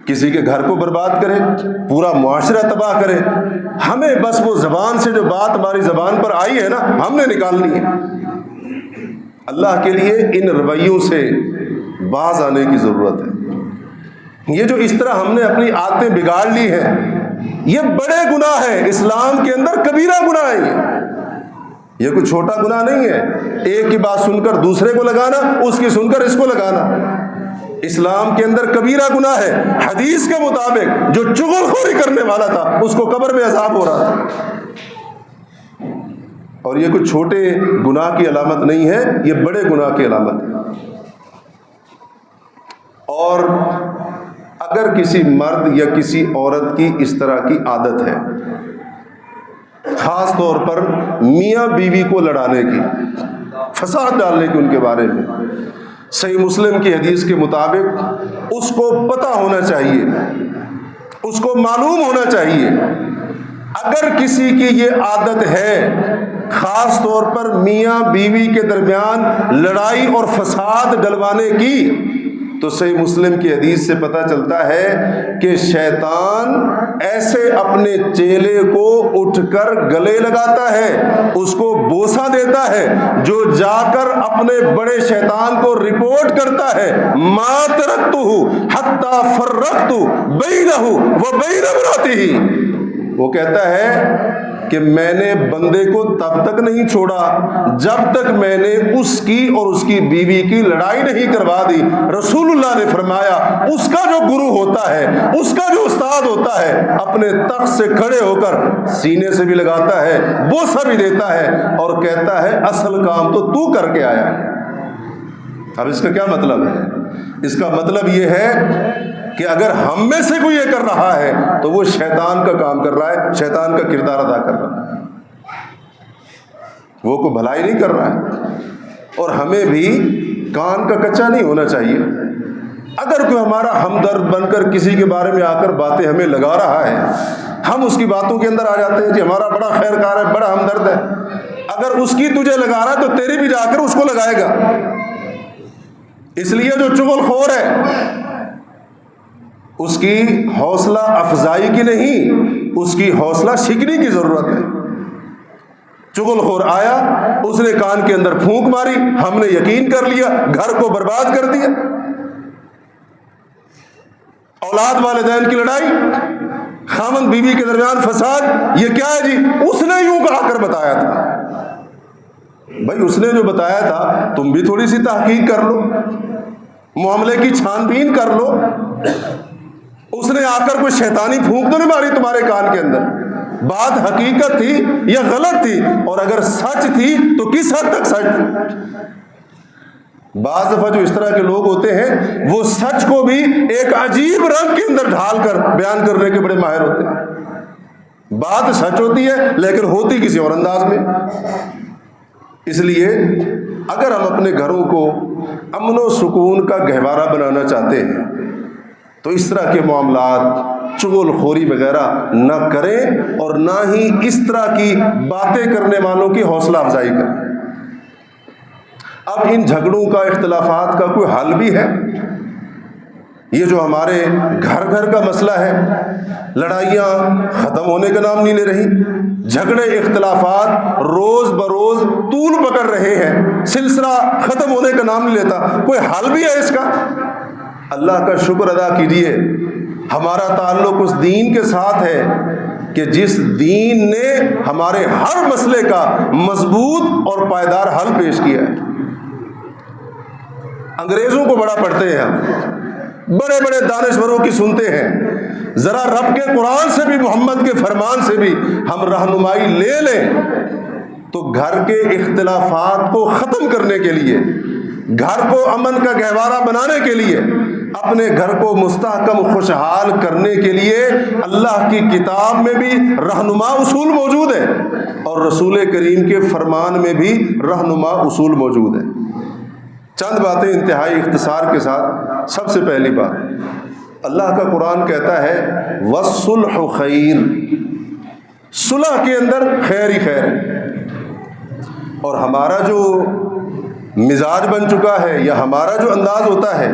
کسی کے گھر کو برباد کرے، پورا معاشرہ تباہ کرے، ہمیں بس وہ زبان سے جو بات ہماری زبان پر آئی ہے نا ہم نے نکالنی ہے۔ اللہ کے لیے ان رویوں سے باز آنے کی ضرورت ہے۔ یہ جو اس طرح ہم نے اپنی عادتیں بگاڑ لی ہیں یہ بڑے گناہ ہے، اسلام کے اندر کبیرہ گناہ ہے، یہ کوئی چھوٹا گناہ نہیں ہے۔ ایک کی بات سن کر دوسرے کو لگانا، اس کی سن کر اس کو لگانا، اسلام کے اندر کبیرہ گناہ ہے۔ حدیث کے مطابق جو چغل خوری کرنے والا تھا اس کو قبر میں عذاب ہو رہا تھا، اور یہ کوئی چھوٹے گناہ کی علامت نہیں ہے، یہ بڑے گناہ کی علامت ہے۔ اور اگر کسی مرد یا کسی عورت کی اس طرح کی عادت ہے، خاص طور پر میاں بیوی کو لڑانے کی، فساد ڈالنے کی ان کے بارے میں، صحیح مسلم کی حدیث کے مطابق اس کو پتہ ہونا چاہیے، اس کو معلوم ہونا چاہیے اگر کسی کی یہ عادت ہے خاص طور پر میاں بیوی کے درمیان لڑائی اور فساد ڈلوانے کی، تو صحیح مسلم کی حدیث سے پتہ چلتا ہے کہ شیطان ایسے اپنے چیلے کو اٹھ کر گلے لگاتا ہے، اس کو بوسہ دیتا ہے، جو جا کر اپنے بڑے شیطان کو رپورٹ کرتا ہے ما ترکتہ حتی فرقت بینہ و بین امرأتہ، وہ کہتا ہے کہ میں نے بندے کو تب تک نہیں چھوڑا جب تک میں نے اس کی اور اس کی بیوی کی لڑائی نہیں کروا دی۔ رسول اللہ نے فرمایا اس کا جو گرو ہوتا ہے، اس کا جو استاد ہوتا ہے، اپنے تخت سے کھڑے ہو کر سینے سے بھی لگاتا ہے، بوسہ بھی دیتا ہے اور کہتا ہے اصل کام تو کر کے آیا ہے۔ اب اس کا کیا مطلب ہے؟ اس کا مطلب یہ ہے کہ اگر ہم میں سے کوئی یہ کر رہا ہے تو وہ شیطان کا کام کر رہا ہے، شیطان کا کردار ادا کر رہا ہے، وہ کوئی بھلائی نہیں کر رہا ہے۔ اور ہمیں بھی کان کا کچا نہیں ہونا چاہیے۔ اگر کوئی ہمارا ہمدرد بن کر کسی کے بارے میں آ کر باتیں ہمیں لگا رہا ہے، ہم اس کی باتوں کے اندر آ جاتے ہیں کہ ہمارا بڑا خیر کار ہے، بڑا ہمدرد ہے۔ اگر اس کی تجھے لگا رہا ہے تو تیری بھی جا کر اس کو لگائے گا۔ اس لیے جو چغل خور ہے اس کی حوصلہ افزائی کی نہیں، اس کی حوصلہ شکنی کی ضرورت ہے۔ چغل خور آیا، اس نے کان کے اندر پھونک ماری، ہم نے یقین کر لیا، گھر کو برباد کر دیا۔ اولاد والدین کی لڑائی، خاوند بیوی کے درمیان فساد، یہ کیا ہے جی؟ اس نے یوں کہا کر بتایا تھا۔ بھائی اس نے جو بتایا تھا تم بھی تھوڑی سی تحقیق کر لو، معاملے کی چھان بین کر لو۔ اس نے آ کر کوئی شیطانی پھونک تو نہیں ماری تمہارے کان کے اندر؟ بات حقیقت تھی یا غلط تھی؟ اور اگر سچ تھی تو کس حد تک سچ تھی؟ بعض دفعہ جو اس طرح کے لوگ ہوتے ہیں وہ سچ کو بھی ایک عجیب رنگ کے اندر ڈھال کر بیان کرنے کے بڑے ماہر ہوتے ہیں۔ بات سچ ہوتی ہے لیکن ہوتی کسی اور انداز میں۔ اس لیے اگر ہم اپنے گھروں کو امن و سکون کا گہوارہ بنانا چاہتے ہیں تو اس طرح کے معاملات، چغل خوری وغیرہ نہ کریں، اور نہ ہی اس طرح کی باتیں کرنے والوں کی حوصلہ افزائی کریں۔ اب ان جھگڑوں کا، اختلافات کا کوئی حل بھی ہے؟ یہ جو ہمارے گھر گھر کا مسئلہ ہے، لڑائیاں ختم ہونے کا نام نہیں لے رہی، جھگڑے اختلافات روز بروز طول پکڑ رہے ہیں، سلسلہ ختم ہونے کا نام نہیں لیتا، کوئی حل بھی ہے اس کا؟ اللہ کا شکر ادا کیجیے، ہمارا تعلق اس دین کے ساتھ ہے کہ جس دین نے ہمارے ہر مسئلے کا مضبوط اور پائیدار حل پیش کیا ہے۔ انگریزوں کو بڑا پڑھتے ہیں ہم، بڑے بڑے دانشوروں کی سنتے ہیں، ذرا رب کے قرآن سے بھی، محمد کے فرمان سے بھی ہم رہنمائی لے لیں تو گھر کے اختلافات کو ختم کرنے کے لیے، گھر کو امن کا گہوارہ بنانے کے لیے، اپنے گھر کو مستحکم خوشحال کرنے کے لیے اللہ کی کتاب میں بھی رہنما اصول موجود ہے اور رسول کریم کے فرمان میں بھی رہنما اصول موجود ہے۔ چند باتیں انتہائی اختصار کے ساتھ۔ سب سے پہلی بات، اللہ کا قرآن کہتا ہے وَالصُّلْحُ خَيْرٌ، صلح کے اندر خیر ہی خیر ہے۔ اور ہمارا جو مزاج بن چکا ہے یا ہمارا جو انداز ہوتا ہے،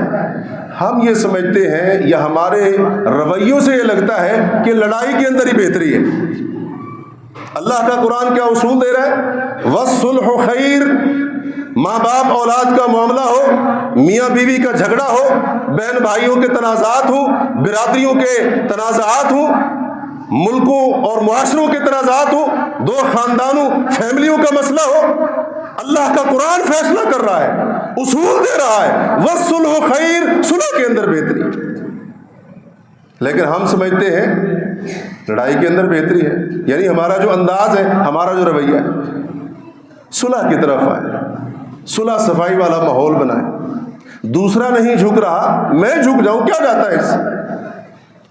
ہم یہ سمجھتے ہیں یا ہمارے رویوں سے یہ لگتا ہے کہ لڑائی کے اندر ہی بہتری ہے۔ اللہ کا قرآن کیا اصول دے رہا ہے؟ وَالصُّلْحُ خَيْرٌ، ماں باپ اولاد کا معاملہ ہو، میاں بیوی کا جھگڑا ہو، بہن بھائیوں کے تنازعات ہوں، برادریوں کے تنازعات ہوں، ملکوں اور معاشروں کے تنازعات ہوں، دو خاندانوں، فیملیوں کا مسئلہ ہو، اللہ کا قرآن فیصلہ کر رہا ہے، اصول دے رہا ہے وَالصُّلْحُ خَيْرٌ، صلح کے اندر بہتری۔ لیکن ہم سمجھتے ہیں لڑائی کے اندر بہتری ہے، یعنی ہمارا جو انداز ہے، ہمارا جو رویہ ہے، صلح کی طرف آئے، صلح صفائی والا ماحول بنائے۔ دوسرا نہیں جھک رہا، میں جھک جاؤں، کیا جاتا ہے اس سے؟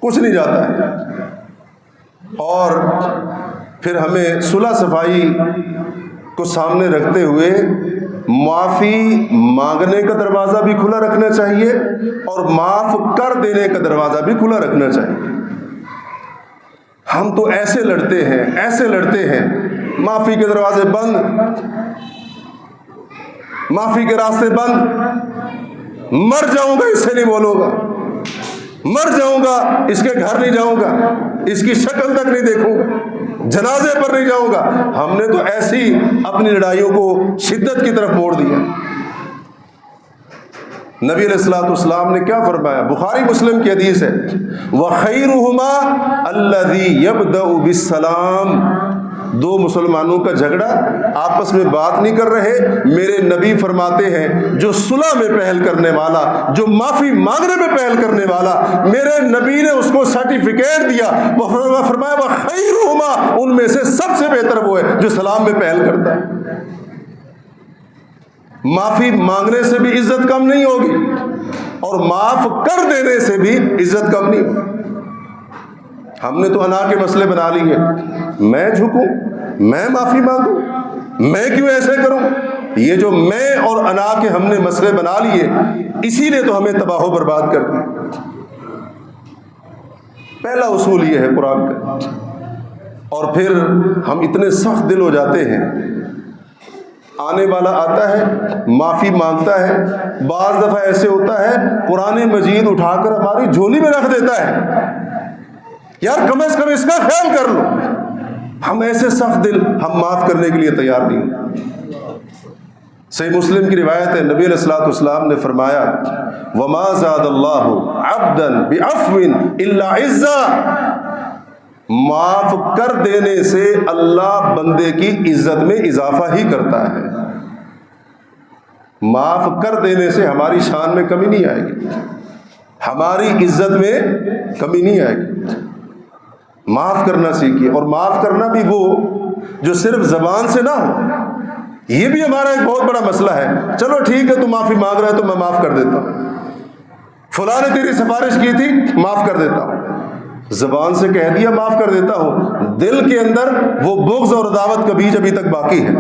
کچھ نہیں جاتا ہے۔ اور پھر ہمیں صلح صفائی کو سامنے رکھتے ہوئے معافی مانگنے کا دروازہ بھی کھلا رکھنا چاہیے اور معاف کر دینے کا دروازہ بھی کھلا رکھنا چاہیے۔ ہم تو ایسے لڑتے ہیں، ایسے لڑتے ہیں، معافی کے دروازے بند، معافی کے راستے بند، مر جاؤں گا اس سے نہیں بولوں گا، مر جاؤں گا اس کے گھر نہیں جاؤں گا، اس کی شکل تک نہیں دیکھوں گا، جنازے پر نہیں جاؤں گا۔ ہم نے تو ایسی اپنی لڑائیوں کو شدت کی طرف موڑ دیا۔ نبی علیہ الصلوۃ والسلام نے کیا فرمایا؟ بخاری مسلم کی حدیث ہے، وَخَيْرُهُمَا الَّذِي يَبْدَأُ بِالسَّلَامِ، دو مسلمانوں کا جھگڑا، آپس میں بات نہیں کر رہے، میرے نبی فرماتے ہیں جو صلح میں پہل کرنے والا، جو معافی مانگنے میں پہل کرنے والا، میرے نبی نے اس کو سرٹیفکیٹ دیا، وہ فرمایا وَخَيْرُهُمَا، ان میں سے سب سے بہتر وہ ہے جو سلام میں پہل کرتا ہے۔ معافی مانگنے سے بھی عزت کم نہیں ہوگی اور معاف کر دینے سے بھی عزت کم نہیں ہوگی۔ ہم نے تو انا کے مسئلے بنا لیے، میں جھکوں، میں معافی مانگوں، میں کیوں ایسے کروں؟ یہ جو میں اور انا کے ہم نے مسئلے بنا لیے، اسی نے تو ہمیں تباہ و برباد کر دیا۔ پہلا اصول یہ ہے قرآن کا۔ اور پھر ہم اتنے سخت دل ہو جاتے ہیں، آنے والا آتا ہے، معافی مانگتا ہے، بعض دفعہ ایسے ہوتا ہے قرآن مجید اٹھا کر ہماری جھولی میں رکھ دیتا ہے، یار کم از کم اس کا خیال کر لو، ہم ایسے سخت دل، ہم معاف کرنے کے لیے تیار نہیں۔ صحیح مسلم کی روایت ہے، نبی علیہ الصلوۃ والسلام نے فرمایا وما زاد اللہ عبدا بعفو الا عزا، معاف کر دینے سے اللہ بندے کی عزت میں اضافہ ہی کرتا ہے۔ معاف کر دینے سے ہماری شان میں کمی نہیں آئے گی، ہماری عزت میں کمی نہیں آئے گی۔ معاف کرنا سیکھیے، اور معاف کرنا بھی وہ جو صرف زبان سے نہ ہو۔ یہ بھی ہمارا ایک بہت بڑا مسئلہ ہے، چلو ٹھیک ہے تو معافی مانگ رہا ہے تو میں معاف کر دیتا ہوں، فلاں نے تیری سفارش کی تھی معاف کر دیتا ہوں، زبان سے کہہ دیا معاف کر دیتا ہوں، دل کے اندر وہ بغض اور عداوت کا بیج ابھی تک باقی ہے۔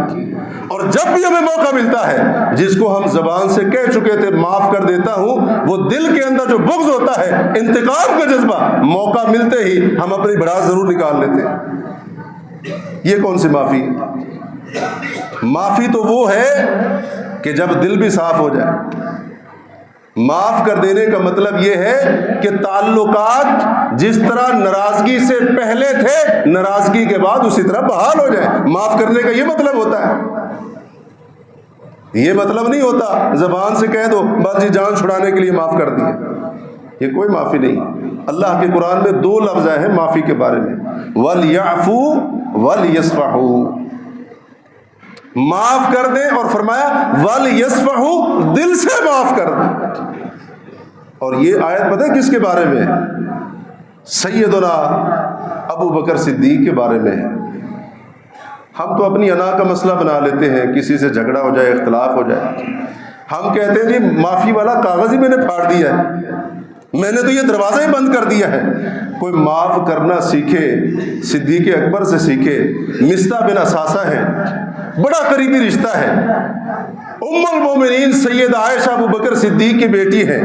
اور جب بھی ہمیں موقع ملتا ہے، جس کو ہم زبان سے کہہ چکے تھے معاف کر دیتا ہوں، وہ دل کے اندر جو بغض ہوتا ہے، انتقام کا جذبہ، موقع ملتے ہی ہم اپنی بھڑاس ضرور نکال لیتے ہیں۔ یہ کون سی معافی؟ معافی تو وہ ہے کہ جب دل بھی صاف ہو جائے۔ معاف کر دینے کا مطلب یہ ہے کہ تعلقات جس طرح ناراضگی سے پہلے تھے، ناراضگی کے بعد اسی طرح بحال ہو جائے۔ معاف کرنے کا یہ مطلب ہوتا ہے، یہ مطلب نہیں ہوتا زبان سے کہہ دو بس جی جان چھڑانے کے لیے معاف کر دیے، یہ کوئی معافی نہیں۔ اللہ کے قرآن میں 2 لفظ ہیں معافی کے بارے میں، وَلْيَعْفُوا وَلْيَصْفَحُوا، معاف کر دیں، اور فرمایا وَلْيَصْفَحُوا، دل سے معاف کر دیں۔ اور یہ آیت پتہ ہے کس کے بارے میں ہے؟ سیدنا ابو بکر صدیق کے بارے میں ہے۔ ہم تو اپنی انا کا مسئلہ بنا لیتے ہیں، کسی سے جھگڑا ہو جائے، اختلاف ہو جائے، ہم کہتے ہیں جی معافی والا کاغذ ہی میں نے پھاڑ دیا ہے، میں نے تو یہ دروازہ ہی بند کر دیا ہے۔ کوئی معاف کرنا سیکھے، صدیق اکبر سے سیکھے۔ مصطح بن اثاثہ ہے، بڑا قریبی رشتہ ہے، ام المومنین سیدہ عائشہ ابو بکر صدیق کی بیٹی ہے۔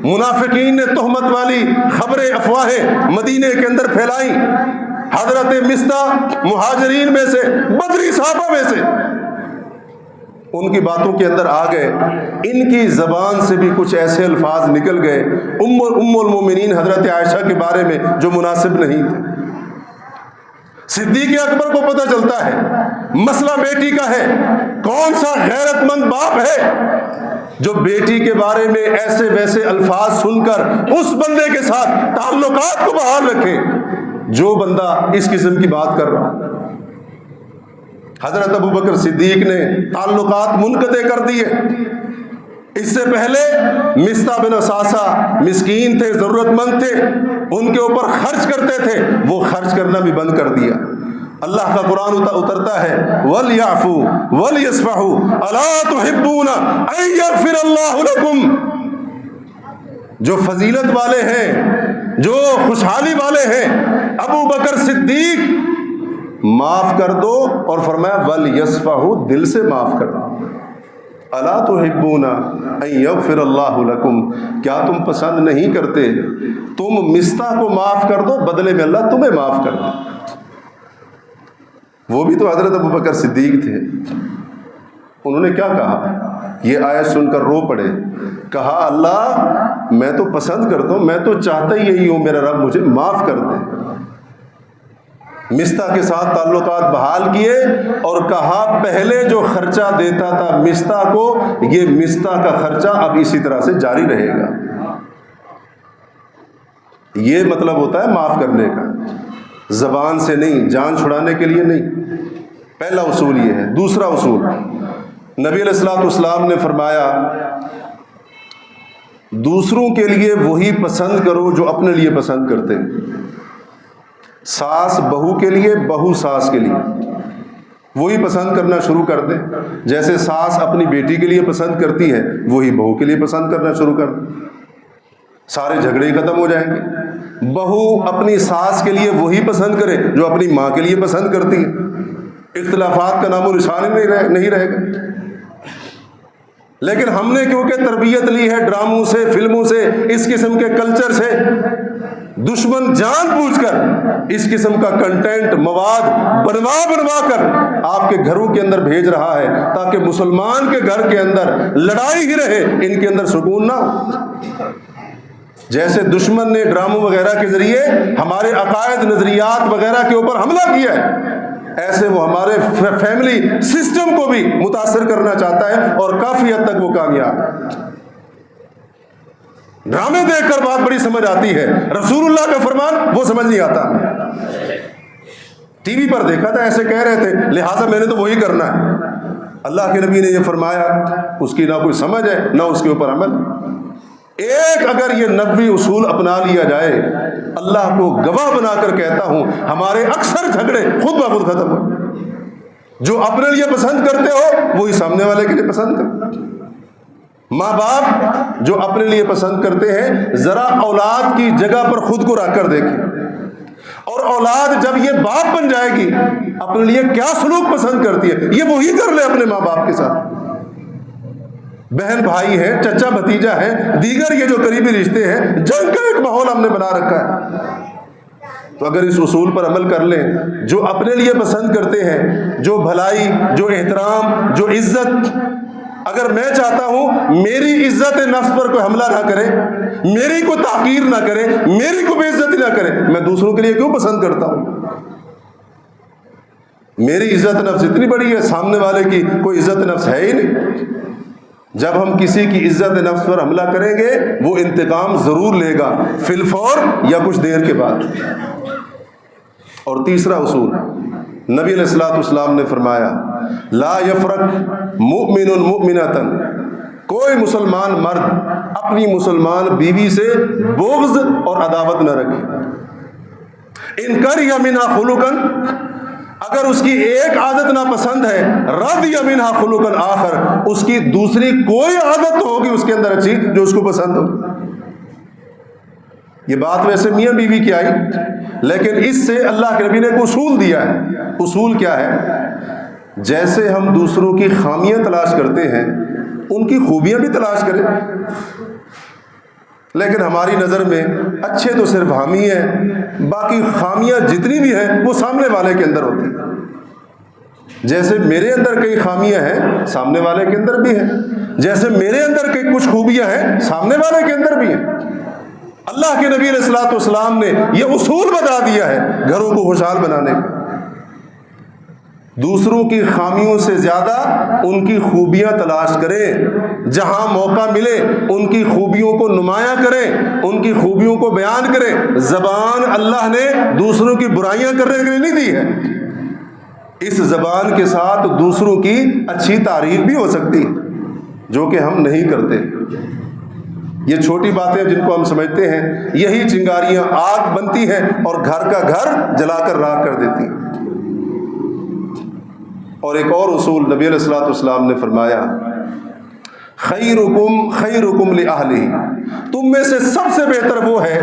منافقین نے تہمت والی خبریں، افواہیں مدینے کے اندر پھیلائیں، حضرت مصطح مہاجرین میں سے، بدری صحابہ میں سے، ان کی باتوں کے اندر آ گئے، ان کی زبان سے بھی کچھ ایسے الفاظ نکل گئے ام المومنین حضرت عائشہ کے بارے میں جو مناسب نہیں تھے۔ صدیق اکبر کو پتہ چلتا ہے مسئلہ بیٹی کا ہے، کون سا غیرت مند باپ ہے جو بیٹی کے بارے میں ایسے ویسے الفاظ سن کر اس بندے کے ساتھ تعلقات کو بحال رکھے جو بندہ اس قسم کی بات کر رہا۔ حضرت ابو بکر صدیق نے تعلقات منقطع کر دیے۔ اس سے پہلے مصطح بن اثاثہ مسکین تھے، ضرورت مند تھے، ان کے اوپر خرچ کرتے تھے، وہ خرچ کرنا بھی بند کر دیا۔ اللہ کا قرآن اترتا ہے وَلْيَعْفُوا وَلْيَصْفَحُوا أَلَا تُحِبُّونَ أَن يَغْفِرَ اللَّهُ لَكُمْ، جو فضیلت والے ہیں، جو خوشحالی والے ہیں، ابو بکر صدیق معاف کر دو، اور فرمایا وَلْيَصْفَحُوا، دل سے معاف کر دو۔ الا تحبون ان یغفر اللہ لکم، کیا تم پسند نہیں کرتے تم مصطح کو معاف کر دو، بدلے میں اللہ تمہیں معاف کر دے۔ وہ بھی تو حضرت ابو بکر صدیق تھے، انہوں نے کیا کہا؟ یہ آیت سن کر رو پڑے، کہا اللہ میں تو پسند کرتا ہوں، میں تو چاہتا ہی یہی ہوں میرا رب مجھے معاف کر دے۔ مصطح کے ساتھ تعلقات بحال کیے، اور کہا پہلے جو خرچہ دیتا تھا مصطح کو، یہ مصطح کا خرچہ اب اسی طرح سے جاری رہے گا۔ یہ مطلب ہوتا ہے معاف کرنے کا، زبان سے نہیں، جان چھڑانے کے لیے نہیں۔ پہلا اصول یہ ہے۔ دوسرا اصول، نبی علیہ الصلوۃ والسلام نے فرمایا دوسروں کے لیے وہی پسند کرو جو اپنے لیے پسند کرتے ہیں۔ ساس بہو کے لیے، بہو ساس کے لیے وہی پسند کرنا شروع کر دیں، جیسے ساس اپنی بیٹی کے لیے پسند کرتی ہے وہی بہو کے لیے پسند کرنا شروع کر دیں، سارے جھگڑے ختم ہو جائیں گے۔ بہو اپنی ساس کے لیے وہی پسند کرے جو اپنی ماں کے لیے پسند کرتی ہے، اختلافات کا نام و نشان ہی نہیں رہے گا۔ لیکن ہم نے کیونکہ تربیت لی ہے ڈراموں سے، فلموں سے، اس قسم کے کلچر سے، دشمن جان بوجھ کر اس قسم کا کنٹینٹ، مواد بنوا کر آپ کے گھروں کے اندر بھیج رہا ہے تاکہ مسلمان کے گھر کے اندر لڑائی ہی رہے، ان کے اندر سکون نہ ہو۔ جیسے دشمن نے ڈراموں وغیرہ کے ذریعے ہمارے عقائد، نظریات وغیرہ کے اوپر حملہ کیا ہے، ایسے وہ ہمارے فیملی سسٹم کو بھی متاثر کرنا چاہتا ہے اور کافی حد تک وہ کامیاب ہے۔ ڈرامے دیکھ کر بات بڑی سمجھ آتی ہے، رسول اللہ کا فرمان وہ سمجھ نہیں آتا۔ ٹی وی پر دیکھا تھا، ایسے کہہ رہے تھے، لہٰذا میں نے تو وہی کرنا ہے۔ اللہ کے نبی نے یہ فرمایا، اس کی نہ کوئی سمجھ ہے نہ اس کے اوپر عمل۔ ایک اگر یہ نبوی اصول اپنا لیا جائے، اللہ کو گواہ بنا کر کہتا ہوں، ہمارے اکثر جھگڑے خود بخود ختم ہو۔ جو اپنے لیے پسند کرتے ہو وہی سامنے والے کے لیے پسند کرتے۔ ماں باپ جو اپنے لیے پسند کرتے ہیں، ذرا اولاد کی جگہ پر خود کو رکھ کر دیکھیں، اور اولاد جب یہ باپ بن جائے گی اپنے لیے کیا سلوک پسند کرتی ہے، یہ وہی کر لے اپنے ماں باپ کے ساتھ۔ بہن بھائی ہیں، چچا بھتیجا ہے، دیگر یہ جو قریبی رشتے ہیں، جنگ کا ایک ماحول ہم نے بنا رکھا ہے۔ تو اگر اس اصول پر عمل کر لیں، جو اپنے لیے پسند کرتے ہیں، جو بھلائی، جو احترام، جو عزت، اگر میں چاہتا ہوں میری عزت نفس پر کوئی حملہ نہ کرے، میری کو تحقیر نہ کرے، میری کو بے عزتی نہ کرے، میں دوسروں کے لیے کیوں پسند کرتا ہوں؟ میری عزت نفس اتنی بڑی ہے، سامنے والے کی کوئی عزت نفس ہے ہی نہیں۔ جب ہم کسی کی عزت نفس پر حملہ کریں گے، وہ انتقام ضرور لے گا، فی الفور یا کچھ دیر کے بعد۔ اور تیسرا اصول، نبی علیہ الصلوۃ والسلام نے فرمایا، لا یفرق مؤمن مؤمنۃ، کوئی مسلمان مرد اپنی مسلمان بیوی سے بغض اور عداوت نہ رکھے۔ ان کرہ منھا خلقا، اگر اس کی ایک عادت ناپسند ہے، رضی منھا خلقا آخر، اس کی دوسری کوئی عادت تو ہوگی اس کے اندر اچھی جو اس کو پسند ہو۔ یہ بات ویسے میاں بیوی کی آئی، لیکن اس سے اللہ کے نبی نے ایک اصول دیا ہے۔ اصول کیا ہے؟ جیسے ہم دوسروں کی خامیاں تلاش کرتے ہیں، ان کی خوبیاں بھی تلاش کریں، لیکن ہماری نظر میں اچھے تو صرف ہم ہی ہیں، باقی خامیاں جتنی بھی ہیں وہ سامنے والے کے اندر ہوتی ہیں۔ جیسے میرے اندر کئی خامیاں ہیں، سامنے والے کے اندر بھی ہیں، جیسے میرے اندر کئی کچھ خوبیاں ہیں، سامنے والے کے اندر بھی ہیں۔ اللہ کے نبی علیہ الصلوۃ والسلام نے یہ اصول بتا دیا ہے گھروں کو خوشحال بنانے کا۔ دوسروں کی خامیوں سے زیادہ ان کی خوبیاں تلاش کریں، جہاں موقع ملے ان کی خوبیوں کو نمایاں کریں، ان کی خوبیوں کو بیان کریں۔ زبان اللہ نے دوسروں کی برائیاں کرنے کے لیے نہیں دی ہے، اس زبان کے ساتھ دوسروں کی اچھی تعریف بھی ہو سکتی، جو کہ ہم نہیں کرتے۔ یہ چھوٹی باتیں جن کو ہم سمجھتے ہیں، یہی چنگاریاں آگ بنتی ہیں اور گھر کا گھر جلا کر راکھ کر دیتی ہیں۔ اور ایک اور اصول نبی علیہ الصلوۃ والسلام نے فرمایا، خیرکم خیرکم لأہلہ، تم میں سے سب سے بہتر وہ ہے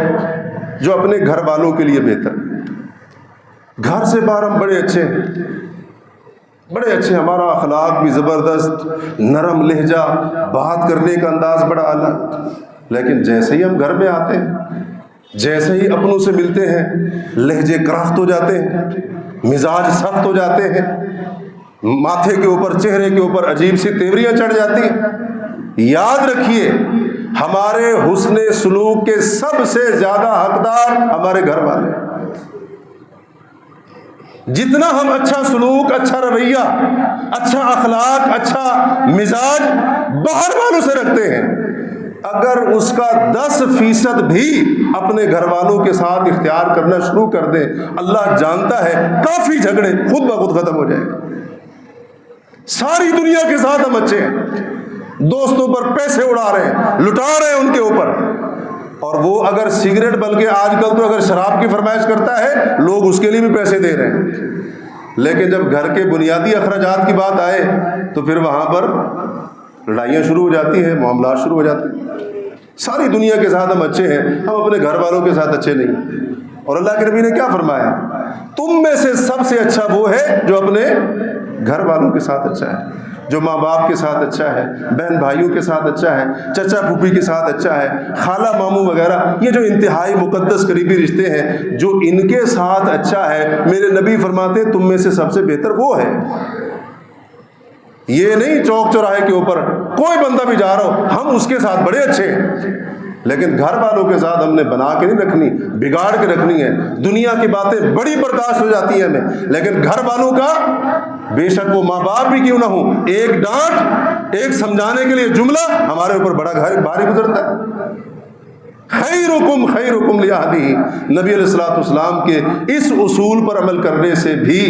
جو اپنے گھر والوں کے لیے بہتر ہے۔ گھر سے باہر ہم بڑے اچھے ہیں، بڑے اچھے، ہمارا اخلاق بھی زبردست، نرم لہجہ، بات کرنے کا انداز بڑا اعلیٰ، لیکن جیسے ہی ہم گھر میں آتے ہیں، جیسے ہی اپنوں سے ملتے ہیں، لہجے کراخت ہو جاتے ہیں، مزاج سخت ہو جاتے ہیں، ماتھے کے اوپر، چہرے کے اوپر عجیب سی تیوریاں چڑھ جاتی ہیں۔ یاد رکھیے، ہمارے حسن سلوک کے سب سے زیادہ حقدار ہمارے گھر والے ہیں۔ جتنا ہم اچھا سلوک، اچھا رویہ، اچھا اخلاق، اچھا مزاج باہر والوں سے رکھتے ہیں، اگر اس کا 10% بھی اپنے گھر والوں کے ساتھ اختیار کرنا شروع کر دیں، اللہ جانتا ہے کافی جھگڑے خود بخود ختم ہو جائیں گے۔ ساری دنیا کے ساتھ ہم اچھے ہیں، دوستوں پر پیسے اڑا رہے ہیں، لٹا رہے ہیں ان کے اوپر، اور وہ اگر سگریٹ، بلکہ آج کل تو اگر شراب کی فرمائش کرتا ہے، لوگ اس کے لیے بھی پیسے دے رہے ہیں، لیکن جب گھر کے بنیادی اخراجات کی بات آئے تو پھر وہاں پر لڑائیاں شروع ہو جاتی ہیں، معاملات شروع ہو جاتے ہیں۔ ساری دنیا کے ساتھ ہم اچھے ہیں، ہم اپنے گھر والوں کے ساتھ اچھے نہیں۔ اور اللہ کے نبی نے کیا فرمایا؟ تم میں سے سب سے اچھا وہ ہے جو اپنے گھر والوں کے ساتھ اچھا ہے، جو ماں باپ کے ساتھ اچھا ہے، بہن بھائیوں کے ساتھ اچھا ہے، چچا پھوپھی کے ساتھ اچھا ہے، خالہ ماموں وغیرہ، یہ جو انتہائی مقدس قریبی رشتے ہیں، جو ان کے ساتھ اچھا ہے، میرے نبی فرماتے ہیں تم میں سے سب سے بہتر وہ ہے۔ یہ نہیں چوک چوراہے کے اوپر کوئی بندہ بھی جا رہا ہو، ہم اس کے ساتھ بڑے اچھے ہیں، لیکن گھر والوں کے ساتھ ہم نے بنا کے نہیں رکھنی، بگاڑ کے رکھنی ہے۔ دنیا کی باتیں بڑی برداشت ہو جاتی ہیں ہمیں، لیکن گھر والوں کا، بے شک وہ ماں باپ بھی کیوں نہ ہوں، ایک ڈانٹ، ایک سمجھانے کے لیے جملہ ہمارے اوپر بڑا بھاری گزرتا ہے۔ خیرکم خیرکم لأہلہ، نبی علیہ الصلوۃ والسلام کے اس اصول پر عمل کرنے سے بھی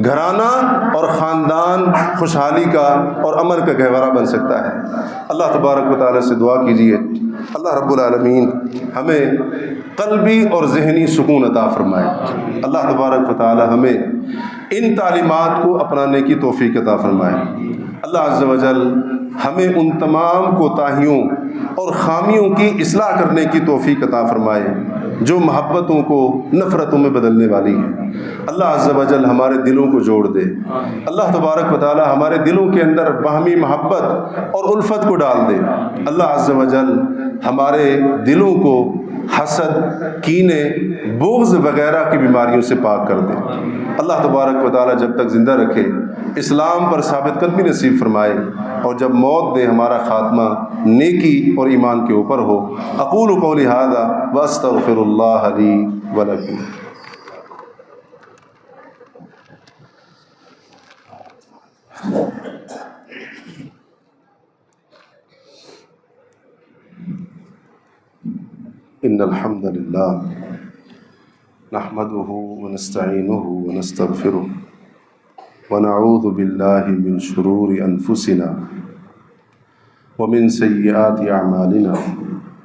گھرانہ اور خاندان خوشحالی کا اور امن کا گہوارہ بن سکتا ہے۔ اللہ تبارک و تعالیٰ سے دعا کیجیے اللہ رب العالمین ہمیں قلبی اور ذہنی سکون عطا فرمائے۔ اللہ تبارک و تعالیٰ ہمیں ان تعلیمات کو اپنانے کی توفیق عطا فرمائے۔ اللہ عز و جل ہمیں ان تمام کوتاہیوں اور خامیوں کی اصلاح کرنے کی توفیق عطا فرمائے جو محبتوں کو نفرتوں میں بدلنے والی ہیں۔ اللہ عز و جل ہمارے دلوں کو جوڑ دے۔ اللہ تبارک و تعالی ہمارے دلوں کے اندر باہمی محبت اور الفت کو ڈال دے۔ اللہ عز و جل ہمارے دلوں کو حسد، کینے، بغض وغیرہ کی بیماریوں سے پاک کر دے۔ اللہ تبارک و تعالی جب تک زندہ رکھے اسلام پر ثابت قدمی نصیب فرمائے، اور جب موت دے ہمارا خاتمہ نیکی اور ایمان کے اوپر ہو۔ اقول قولی ھذا واستغفر اللہ لی ولکم۔ ان الحمد للہ نحمده ونستعینه ونستغفره ونعوذ باللہ من شرور انفسنا ومن سیئات اعمالنا،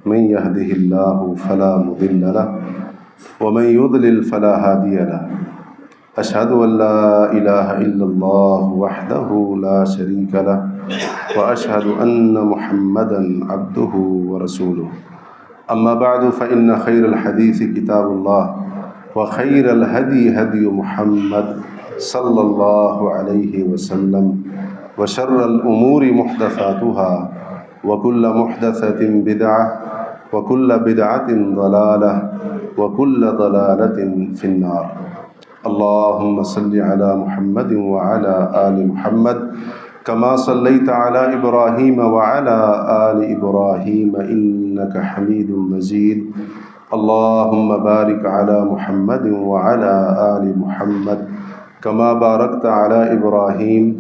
من يهده الله فلا مضل له ومن يضلل فلا هادي له، اشهد ان لا الہ الا اللہ وحدہ لا شریک له واشهد ان محمدا عبدہ ورسولہ۔ اما بعد فإن خير الحديث كتاب الله وخير الهدي هدي محمد صلى الله عليه وسلم وشر الأمور محدثاتها وكل محدثة بدعة وكل بدعة ضلالة وكل ضلالة في النار۔ اللهم صل على محمد وعلى آل محمد كما صليت على إبراهيم وعلى آل إبراهيم إنك حميد مجيد۔ اللهم بارك على محمد وعلى آل محمد كما باركت على إبراهيم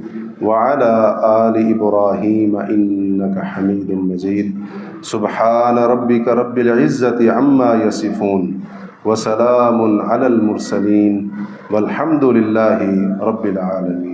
وعلى آل إبراهيم إنك حميد مجيد۔ سبحان ربك رب العزة عما يصفون وسلام على المرسلين والحمد لله رب العالمين۔